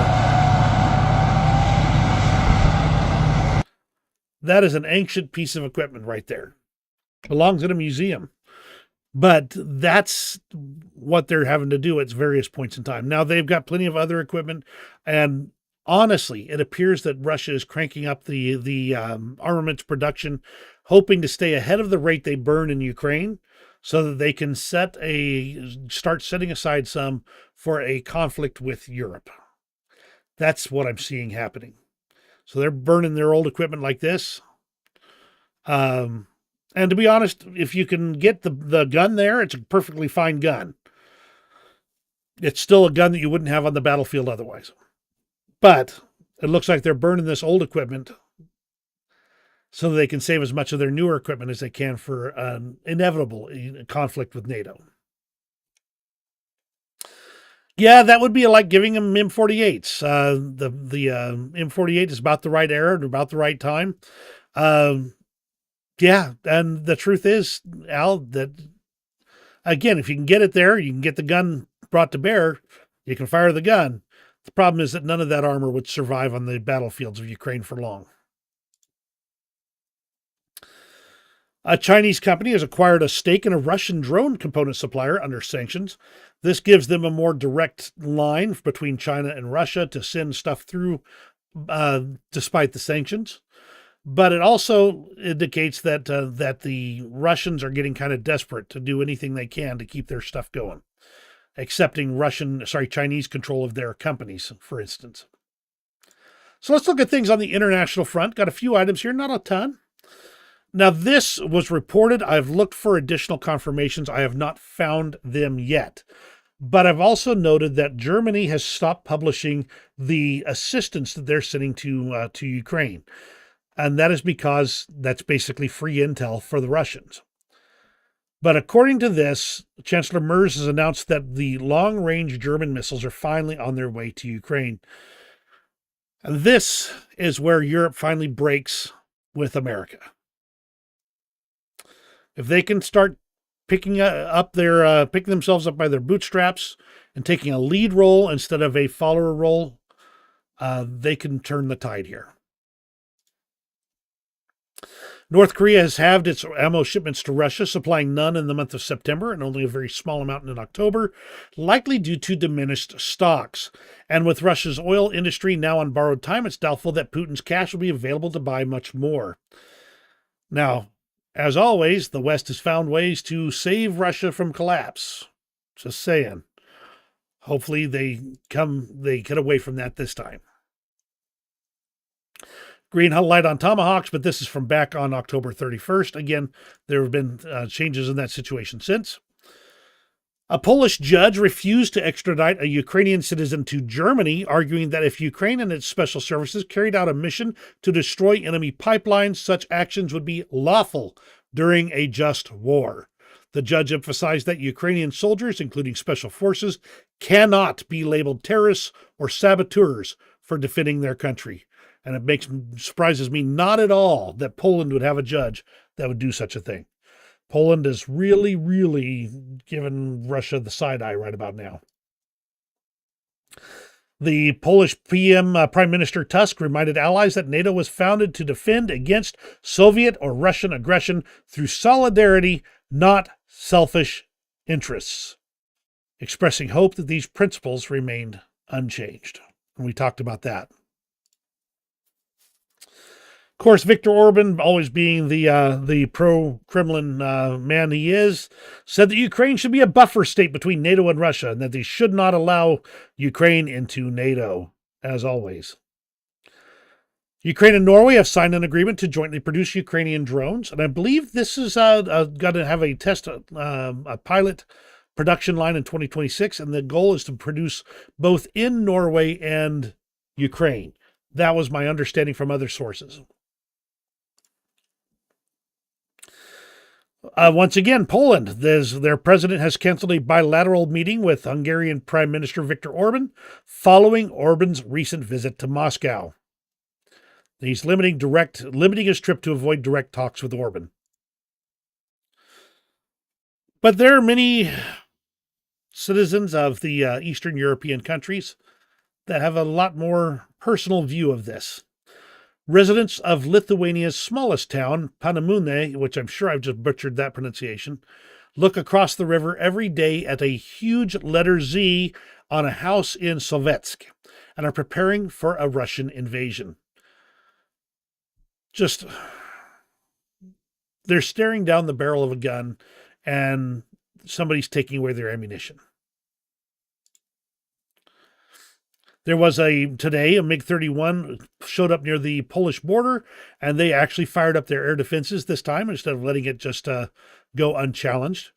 S2: That is an ancient piece of equipment right there. Belongs in a museum. But that's what they're having to do at various points in time. Now, they've got plenty of other equipment, and honestly, it appears that Russia is cranking up the armaments production, hoping to stay ahead of the rate they burn in Ukraine, so that they can start setting aside some for a conflict with Europe. That's what I'm seeing happening. So they're burning their old equipment like this. And to be honest, if you can get the gun there, it's a perfectly fine gun. It's still a gun that you wouldn't have on the battlefield otherwise. But it looks like they're burning this old equipment so that they can save as much of their newer equipment as they can for an inevitable conflict with NATO. Yeah, that would be like giving them M48s. The M48 is about the right era and about the right time. Yeah, and the truth is, Al, that, again, if you can get it there, you can get the gun brought to bear, you can fire the gun. The problem is that none of that armor would survive on the battlefields of Ukraine for long. A Chinese company has acquired a stake in a Russian drone component supplier under sanctions. This gives them a more direct line between China and Russia to send stuff through despite the sanctions. But it also indicates that the Russians are getting kind of desperate to do anything they can to keep their stuff going, accepting Chinese control of their companies, for instance. So let's look at things on the international front. Got a few items here, not a ton. Now, this was reported. I've looked for additional confirmations. I have not found them yet. But I've also noted that Germany has stopped publishing the assistance that they're sending to Ukraine. And that is because that's basically free intel for the Russians. But according to this, Chancellor Merz has announced that the long-range German missiles are finally on their way to Ukraine. And this is where Europe finally breaks with America. If they can start picking themselves up by their bootstraps and taking a lead role instead of a follower role, they can turn the tide here. North Korea has halved its ammo shipments to Russia, supplying none in the month of September and only a very small amount in October, likely due to diminished stocks. And with Russia's oil industry now on borrowed time, it's doubtful that Putin's cash will be available to buy much more. Now, as always, the West has found ways to save Russia from collapse. Just saying. Hopefully they get away from that this time. Green light on Tomahawks, but this is from back on October 31st. Again, there have been changes in that situation since. A Polish judge refused to extradite a Ukrainian citizen to Germany, arguing that if Ukraine and its special services carried out a mission to destroy enemy pipelines, such actions would be lawful during a just war. The judge emphasized that Ukrainian soldiers, including special forces, cannot be labeled terrorists or saboteurs for defending their country. And it surprises me not at all that Poland would have a judge that would do such a thing. Poland is really, really giving Russia the side eye right about now. The Polish Prime Minister Tusk reminded allies that NATO was founded to defend against Soviet or Russian aggression through solidarity, not selfish interests, expressing hope that these principles remained unchanged. And we talked about that. Of course, Viktor Orban, always being the pro-Kremlin man he is, said that Ukraine should be a buffer state between NATO and Russia and that they should not allow Ukraine into NATO, as always. Ukraine and Norway have signed an agreement to jointly produce Ukrainian drones, and I believe this is going to have a pilot production line in 2026, and the goal is to produce both in Norway and Ukraine. That was my understanding from other sources. Once again, Poland, their president has canceled a bilateral meeting with Hungarian Prime Minister Viktor Orban following Orban's recent visit to Moscow. He's limiting his trip to avoid direct talks with Orban. But there are many citizens of the Eastern European countries that have a lot more personal view of this. Residents of Lithuania's smallest town, Panemunė, which I'm sure I've just butchered that pronunciation, look across the river every day at a huge letter Z on a house in Sovetsk and are preparing for a Russian invasion. They're staring down the barrel of a gun and somebody's taking away their ammunition. There was today a MiG-31 showed up near the Polish border, and they actually fired up their air defenses this time instead of letting it just go unchallenged.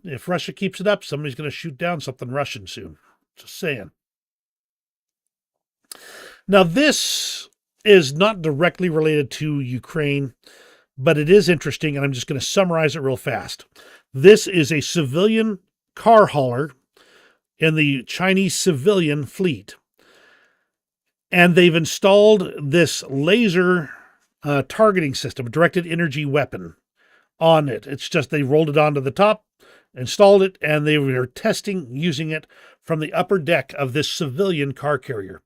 S2: If Russia keeps it up, somebody's going to shoot down something Russian soon. Just saying. Now, this is not directly related to Ukraine, but it is interesting, and I'm just going to summarize it real fast. This is a civilian car hauler in the Chinese civilian fleet. And they've installed this laser targeting system, a directed energy weapon on it. It's just they rolled it onto the top, installed it, and they were testing using it from the upper deck of this civilian car carrier.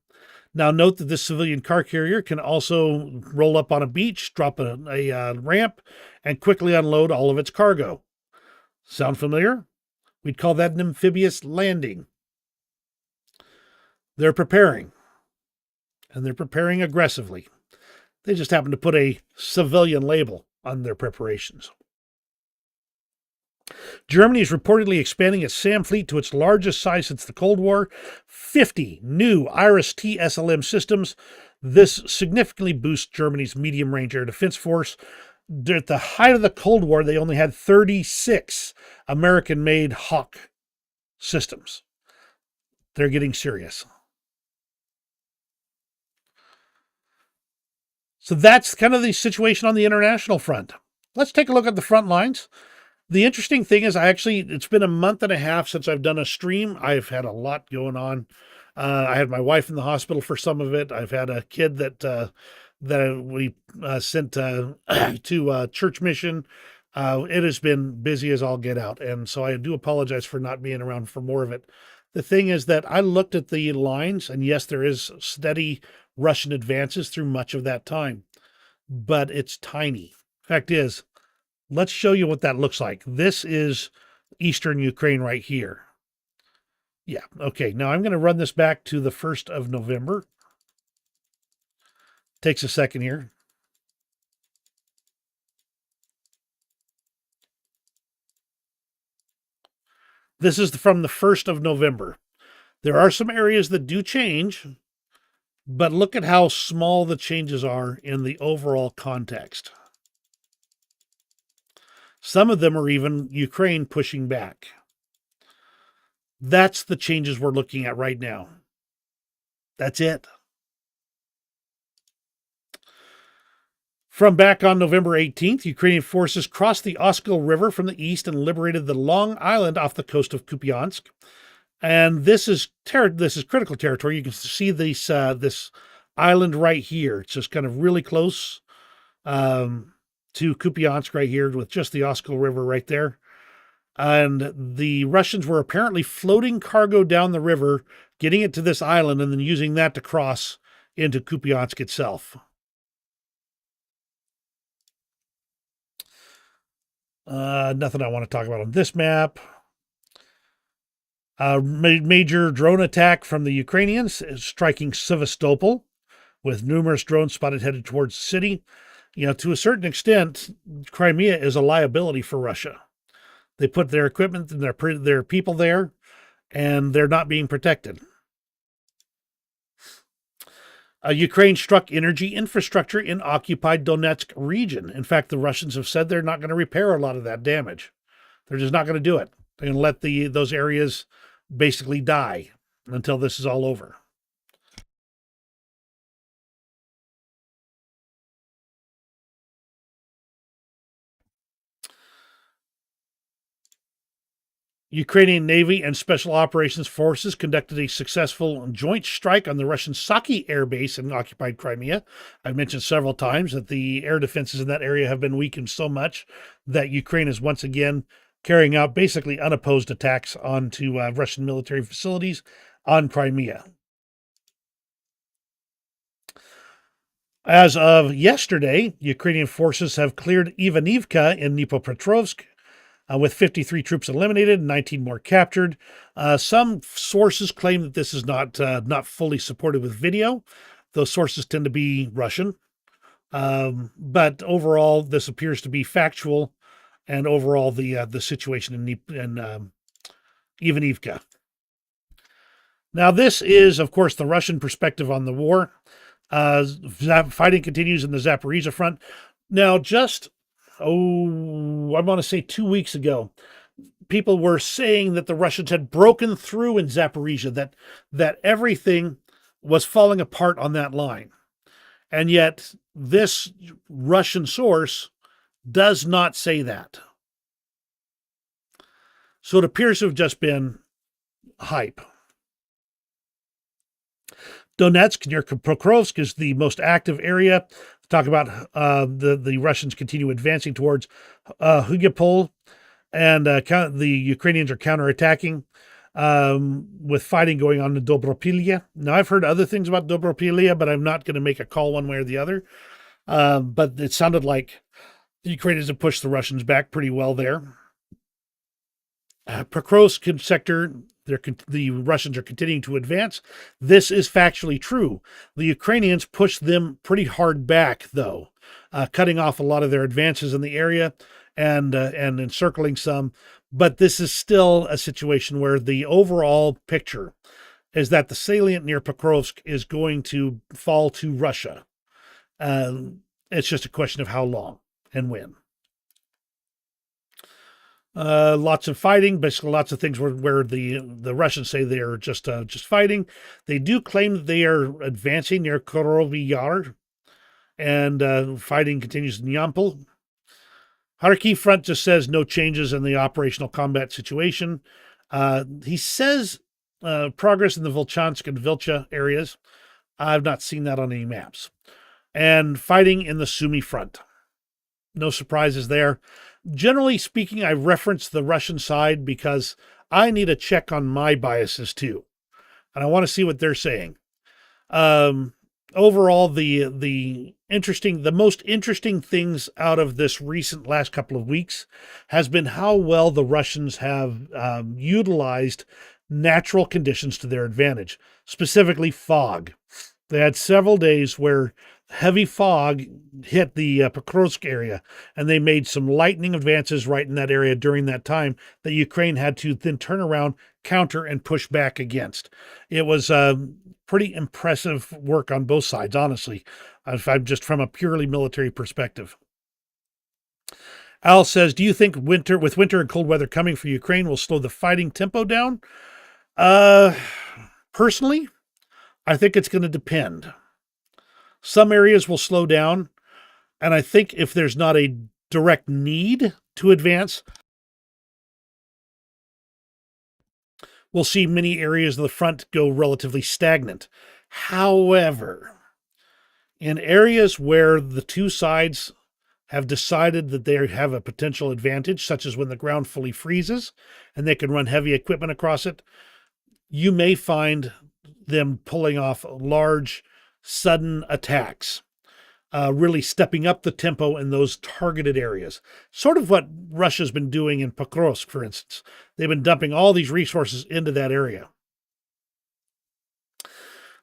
S2: Now note that this civilian car carrier can also roll up on a beach, drop a ramp, and quickly unload all of its cargo. Sound familiar? We'd call that an amphibious landing. They're preparing. And they're preparing aggressively. They just happen to put a civilian label on their preparations. Germany is reportedly expanding its SAM fleet to its largest size since the Cold War. 50 new IRIS-T SLM systems. This significantly boosts Germany's medium-range air defense force. At the height of the Cold War, they only had 36 American-made Hawk systems. They're getting serious. So that's kind of the situation on the international front. Let's take a look at the front lines. The interesting thing is it's been a month and a half since I've done a stream. I've had a lot going on. I had my wife in the hospital for some of it. I've had a kid that we sent to church mission. It has been busy as all get out, and so I do apologize for not being around for more of it. The thing is that I looked at the lines, and yes, there is steady Russian advances through much of that time, but it's tiny. Fact is, let's show you what that looks like. This is eastern Ukraine right here. Yeah, okay. Now I'm going to run this back to the 1st of November. Takes a second here. This is from the 1st of November. There are some areas that do change, but look at how small the changes are in the overall context. Some of them are even Ukraine pushing back. That's the changes we're looking at right now. That's it. From back on November 18th, Ukrainian forces crossed the Oskil River from the east and liberated the Long Island off the coast of Kupiansk. And this is critical territory. You can see this island right here. It's just kind of really close to Kupiansk right here, with just the Oskil River right there. And the Russians were apparently floating cargo down the river, getting it to this island, and then using that to cross into Kupiansk itself. Nothing I want to talk about on this map. Major drone attack from the Ukrainians striking Sevastopol, with numerous drones spotted headed towards the city. You know, to a certain extent, Crimea is a liability for Russia. They put their equipment and their people there, and they're not being protected. Ukraine struck energy infrastructure in occupied Donetsk region. In fact, the Russians have said they're not going to repair a lot of that damage. They're just not going to do it. They're going to let those areas basically die until this is all over. Ukrainian Navy and Special Operations Forces conducted a successful joint strike on the Russian Saki air base in occupied Crimea. I've mentioned several times that the air defenses in that area have been weakened so much that Ukraine is once again carrying out basically unopposed attacks onto Russian military facilities on Crimea. As of yesterday, Ukrainian forces have cleared Ivanivka in Dnipropetrovsk, with 53 troops eliminated and 19 more captured. Some sources claim that this is not fully supported with video. Those sources tend to be Russian. But overall, this appears to be factual, and overall the situation in Ivanivka. Now, this is, of course, the Russian perspective on the war. Fighting continues in the Zaporizhia front. Now, I want to say 2 weeks ago, people were saying that the Russians had broken through in Zaporizhia, that everything was falling apart on that line. And yet, this Russian source does not say that. So it appears to have just been hype. Donetsk near Pokrovsk is the most active area. Talk about the Russians continue advancing towards Hugapol, and the Ukrainians are counterattacking with fighting going on in Dobropilya. Now, I've heard other things about Dobropilya, but I'm not going to make a call one way or the other. But it sounded like the Ukrainians have pushed the Russians back pretty well there. Pokrovsk sector, the Russians are continuing to advance. This is factually true. The Ukrainians pushed them pretty hard back, though, cutting off a lot of their advances in the area and encircling some. But this is still a situation where the overall picture is that the salient near Pokrovsk is going to fall to Russia. It's just a question of how long and when. Lots of fighting, basically lots of things where the Russians say they are just fighting. They do claim that they are advancing near Korovi Yar, and fighting continues in Yampol. Kharkiv front just says no changes in the operational combat situation. He says progress in the Volchansk and Vilcha areas. I've not seen that on any maps. And fighting in the Sumy front. No surprises there. Generally speaking, I reference the Russian side because I need a check on my biases too. And I want to see what they're saying. Overall, the most interesting things out of this recent last couple of weeks has been how well the Russians have utilized natural conditions to their advantage, specifically fog. They had several days where heavy fog hit the Pokrovsk area, and they made some lightning advances right in that area during that time that Ukraine had to then turn around, counter, and push back against. It was pretty impressive work on both sides, honestly, if I'm just from a purely military perspective. Al says, do you think winter and cold weather coming for Ukraine will slow the fighting tempo down? Personally, I think it's going to depend. Some areas will slow down, and I think if there's not a direct need to advance, we'll see many areas of the front go relatively stagnant. However, in areas where the two sides have decided that they have a potential advantage, such as when the ground fully freezes and they can run heavy equipment across it, you may find them pulling off large, sudden attacks, really stepping up the tempo in those targeted areas. Sort of what Russia's been doing in Pokrovsk, for instance. They've been dumping all these resources into that area.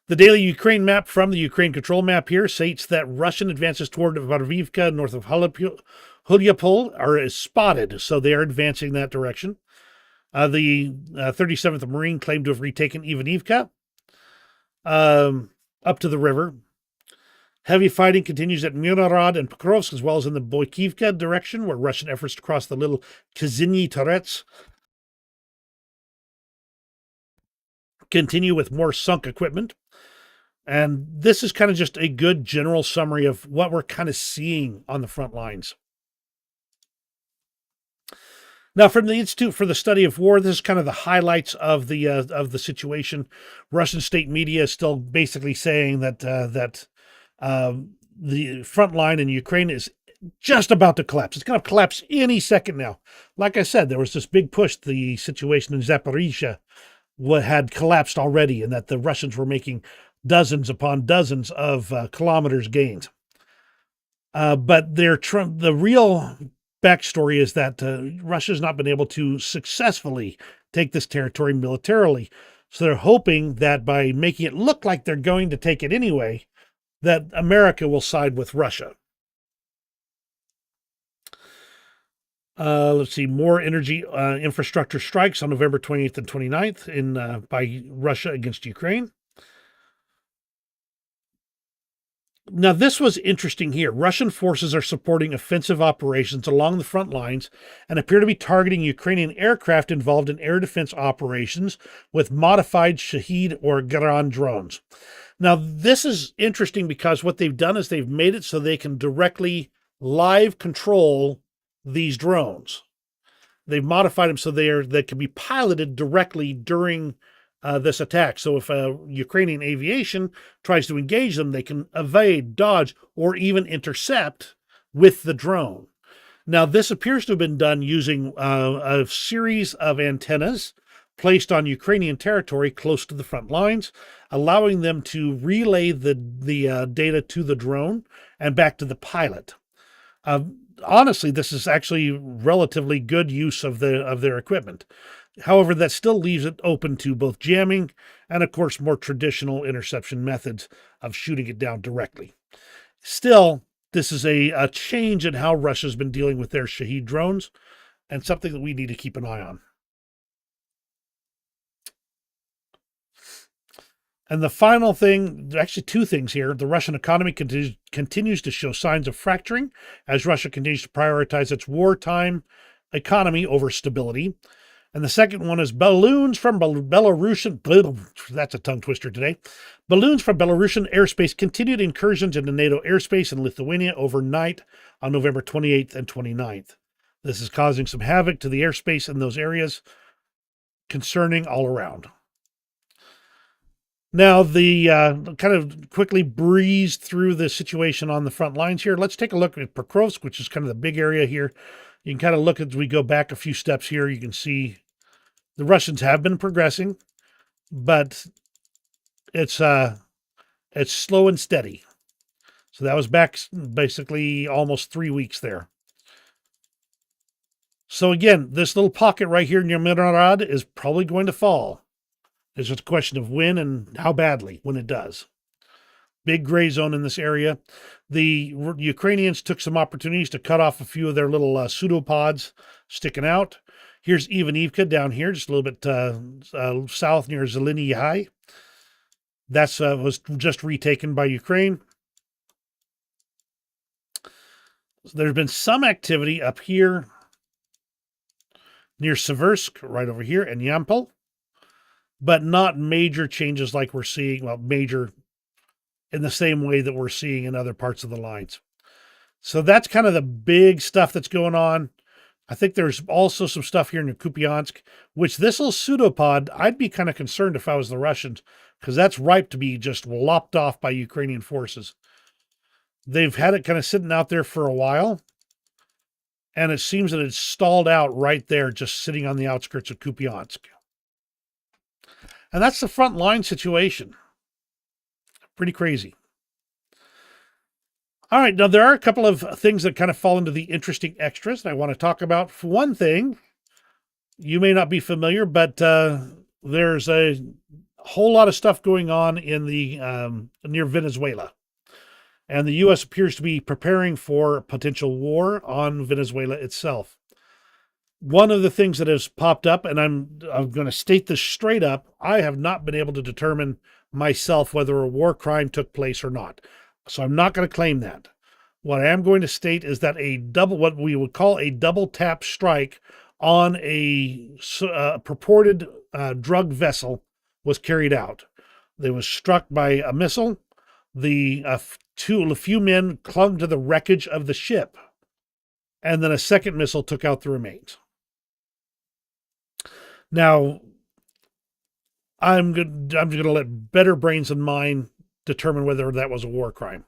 S2: The daily Ukraine map from the Ukraine control map here states that Russian advances toward Varvivka, north of Hulyapol, are spotted, so they are advancing that direction. The 37th Marine claimed to have retaken Ivanivka up to the river. Heavy fighting continues at Mirnorod and Pokrovsk, as well as in the Boykivka direction, where Russian efforts to cross the little Kaziny Torets continue with more sunk equipment. And this is kind of just a good general summary of what we're kind of seeing on the front lines. Now, from the Institute for the Study of War, this is kind of the highlights of the situation. Russian state media is still basically saying that the front line in Ukraine is just about to collapse. It's going to collapse any second now. Like I said, there was this big push. The situation in Zaporizhia had collapsed already, and that the Russians were making dozens upon dozens of kilometers gained. But the real backstory is that Russia's not been able to successfully take this territory militarily. So they're hoping that by making it look like they're going to take it anyway, that America will side with Russia. Let's see, more energy infrastructure strikes on November 28th and 29th by Russia against Ukraine. Now, this was interesting here. Russian forces are supporting offensive operations along the front lines and appear to be targeting Ukrainian aircraft involved in air defense operations with modified Shahed or Garan drones. Now, this is interesting because what they've done is they've made it so they can directly live control these drones. They've modified them so they can be piloted directly during this attack. So if Ukrainian aviation tries to engage them, they can evade, dodge, or even intercept with the drone. Now, this appears to have been done using a series of antennas placed on Ukrainian territory close to the front lines, allowing them to relay the data to the drone and back to the pilot. Honestly, this is actually relatively good use of their equipment. However, that still leaves it open to both jamming and, of course, more traditional interception methods of shooting it down directly. Still, this is a change in how Russia's been dealing with their Shahed drones, and something that we need to keep an eye on. And the final thing, actually two things here. The Russian economy continues to show signs of fracturing as Russia continues to prioritize its wartime economy over stability. And the second one is balloons from Belarusian, that's a tongue twister today. Balloons from Belarusian airspace continued incursions into NATO airspace in Lithuania overnight on November 28th and 29th. This is causing some havoc to the airspace in those areas, concerning all around. Now, the kind of quickly breezed through the situation on the front lines here. Let's take a look at Pokrovsk, which is kind of the big area here. You can kind of look as we go back a few steps here. You can see the Russians have been progressing, but it's slow and steady. So that was back basically almost 3 weeks there. So again, this little pocket right here near Mirorod is probably going to fall. It's just a question of when and how badly when it does. Big gray zone in this area. The Ukrainians took some opportunities to cut off a few of their little pseudopods sticking out. Here's Ivanivka down here, just a little bit south near Zeleny High. That was just retaken by Ukraine. So there's been some activity up here near Seversk, right over here, and Yampol, but not major changes like we're seeing, well, major in the same way that we're seeing in other parts of the lines. So that's kind of the big stuff that's going on. I think there's also some stuff here in Kupiansk, which this little pseudopod, I'd be kind of concerned if I was the Russians, because that's ripe to be just lopped off by Ukrainian forces. They've had it kind of sitting out there for a while, and it seems that it's stalled out right there, just sitting on the outskirts of Kupiansk. And that's the front line situation. Pretty crazy. All right, now there are a couple of things that kind of fall into the interesting extras that I want to talk about. For one thing, you may not be familiar, but there's a whole lot of stuff going on in the near Venezuela. And the U.S. appears to be preparing for potential war on Venezuela itself. One of the things that has popped up, and I'm going to state this straight up, I have not been able to determine myself whether a war crime took place or not. So I'm not going to claim that. What I am going to state is that what we would call a double tap strike on a purported drug vessel was carried out. They was struck by a missile. A few men clung to the wreckage of the ship, and then a second missile took out the remains. Now, I'm going to let better brains than mine determine whether that was a war crime.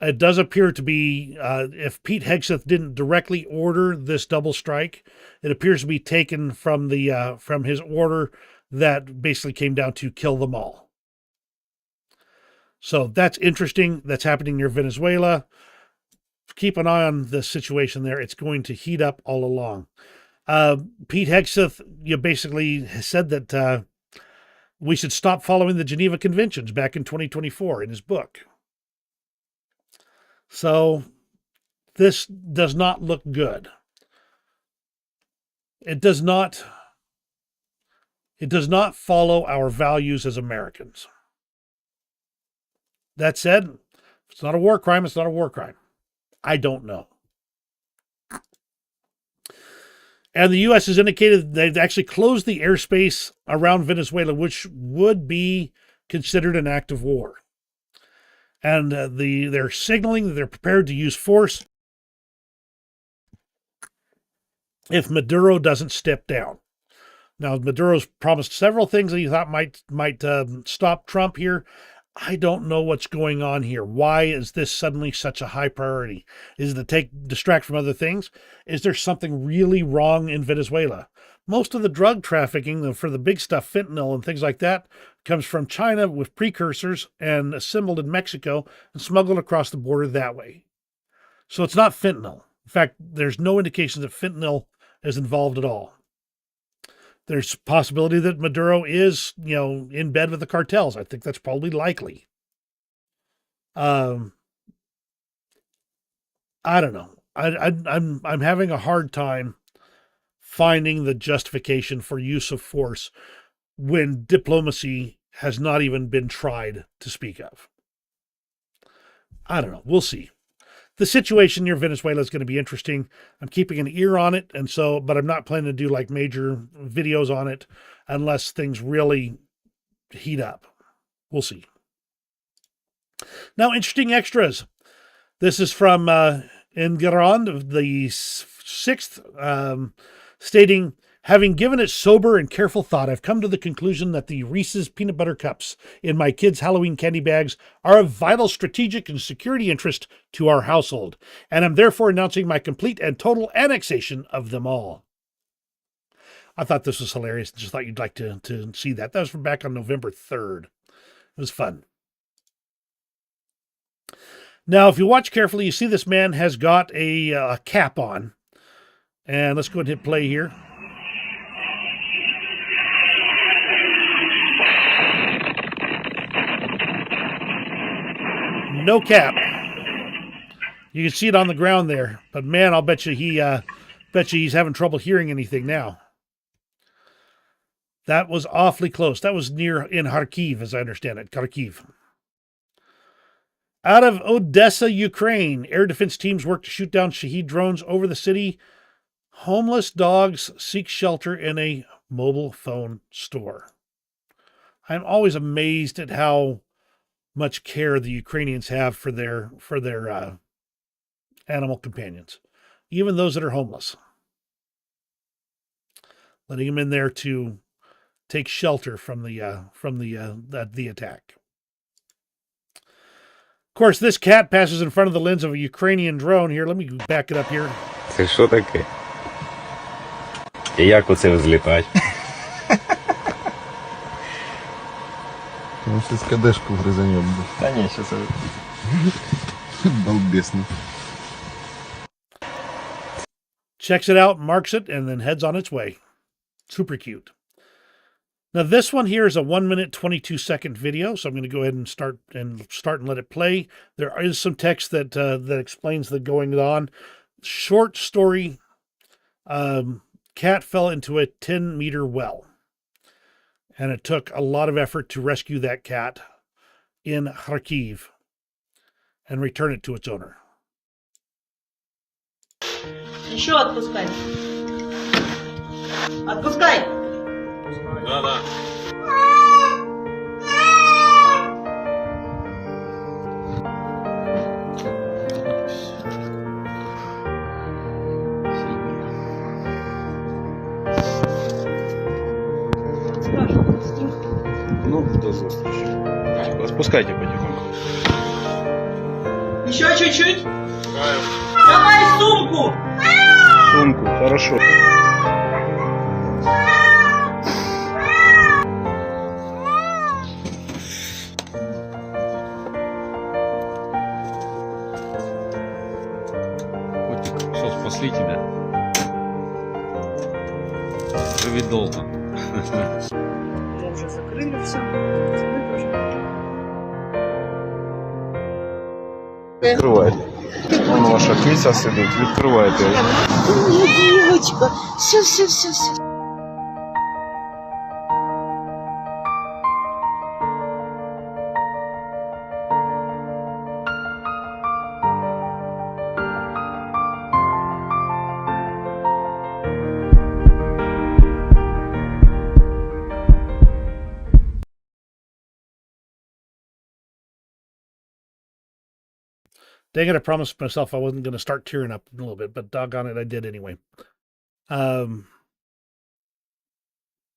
S2: It does appear to be, if Pete Hegseth didn't directly order this double strike, it appears to be taken from his order that basically came down to kill them all. So that's interesting. That's happening near Venezuela. Keep an eye on the situation there. It's going to heat up all along. Pete Hegseth, basically said that we should stop following the Geneva Conventions back in 2024 in his book. So this does not look good. It does not follow our values as Americans. That said, if it's not a war crime, it's not a war crime. I don't know. And the U.S. has indicated they've actually closed the airspace around Venezuela, which would be considered an act of war. And they're signaling that they're prepared to use force if Maduro doesn't step down. Now, Maduro's promised several things that he thought might stop Trump here. I don't know what's going on here. Why is this suddenly such a high priority? Is it to distract from other things? Is there something really wrong in Venezuela? Most of the drug trafficking for the big stuff, fentanyl and things like that, comes from China with precursors and assembled in Mexico and smuggled across the border that way. So it's not fentanyl. In fact, there's no indication that fentanyl is involved at all. There's a possibility that Maduro is, in bed with the cartels. I think that's probably likely. I don't know. I'm having a hard time finding the justification for use of force when diplomacy has not even been tried to speak of. I don't know. We'll see. The situation near Venezuela is going to be interesting. I'm keeping an ear on it, but I'm not planning to do like major videos on it unless things really heat up. We'll see. Now, interesting extras. This is from Enguerrand, the 6th, stating, Having given it sober and careful thought, I've come to the conclusion that the Reese's Peanut Butter Cups in my kids' Halloween candy bags are of vital strategic and security interest to our household, and I'm therefore announcing my complete and total annexation of them all. I thought this was hilarious. Just thought you'd like to see that. That was from back on November 3rd. It was fun. Now, if you watch carefully, you see this man has got a cap on. And let's go ahead and hit play here. No cap. You can see it on the ground there. But man, I'll bet you he's having trouble hearing anything now. That was awfully close. That was in Kharkiv, as I understand it. Kharkiv. Out of Odessa, Ukraine, air defense teams work to shoot down Shahed drones over the city. Homeless dogs seek shelter in a mobile phone store. I'm always amazed at how much care the Ukrainians have for their animal companions, even those that are homeless. Letting them in there to take shelter from the attack. Of course, this cat passes in front of the lens of a Ukrainian drone. Here, let me back it up here.
S4: Це що таке? І як оце взлітать?
S5: Ну, сейчас кадешку грызанем.
S4: Та ні, що це...
S5: Балбесно.
S2: Checks it out, marks it, and then heads on its way. Super cute. Now, this one here is a 1 minute, 22-second video, so I'm going to go ahead and start and let it play. There is some text that explains the going on. Short story, cat fell into a 10-meter well, and it took a lot of effort to rescue that cat in Kharkiv and return it to its owner.
S6: Еще отпускай. Отпускай.
S4: Да.
S5: Ну, до зустрічі. Спускайте потихоньку.
S6: Еще чуть-чуть. Давай сумку.
S5: Сумку, хорошо.
S7: Котик, что, спасли тебя? Живи долго.
S6: Мы уже закрыли все.
S5: Відкривайте. Вон ваша киця сидить, відкривайте.
S6: Девочка. Все.
S2: Dang it, I promised myself I wasn't going to start tearing up a little bit, but doggone it, I did anyway.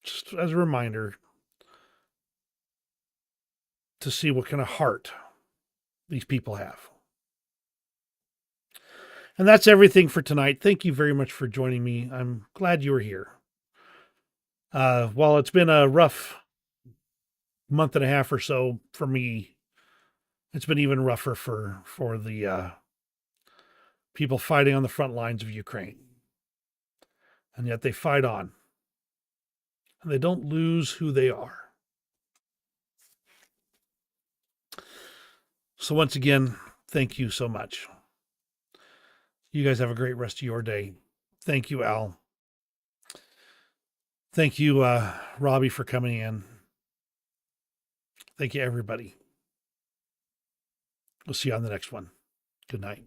S2: Just as a reminder to see what kind of heart these people have. And that's everything for tonight. Thank you very much for joining me. I'm glad you were here. While it's been a rough month and a half or so for me, it's been even rougher for the people fighting on the front lines of Ukraine. And yet they fight on. And they don't lose who they are. So once again, thank you so much. You guys have a great rest of your day. Thank you, Al. Thank you, Robbie, for coming in. Thank you, everybody. We'll see you on the next one. Good night.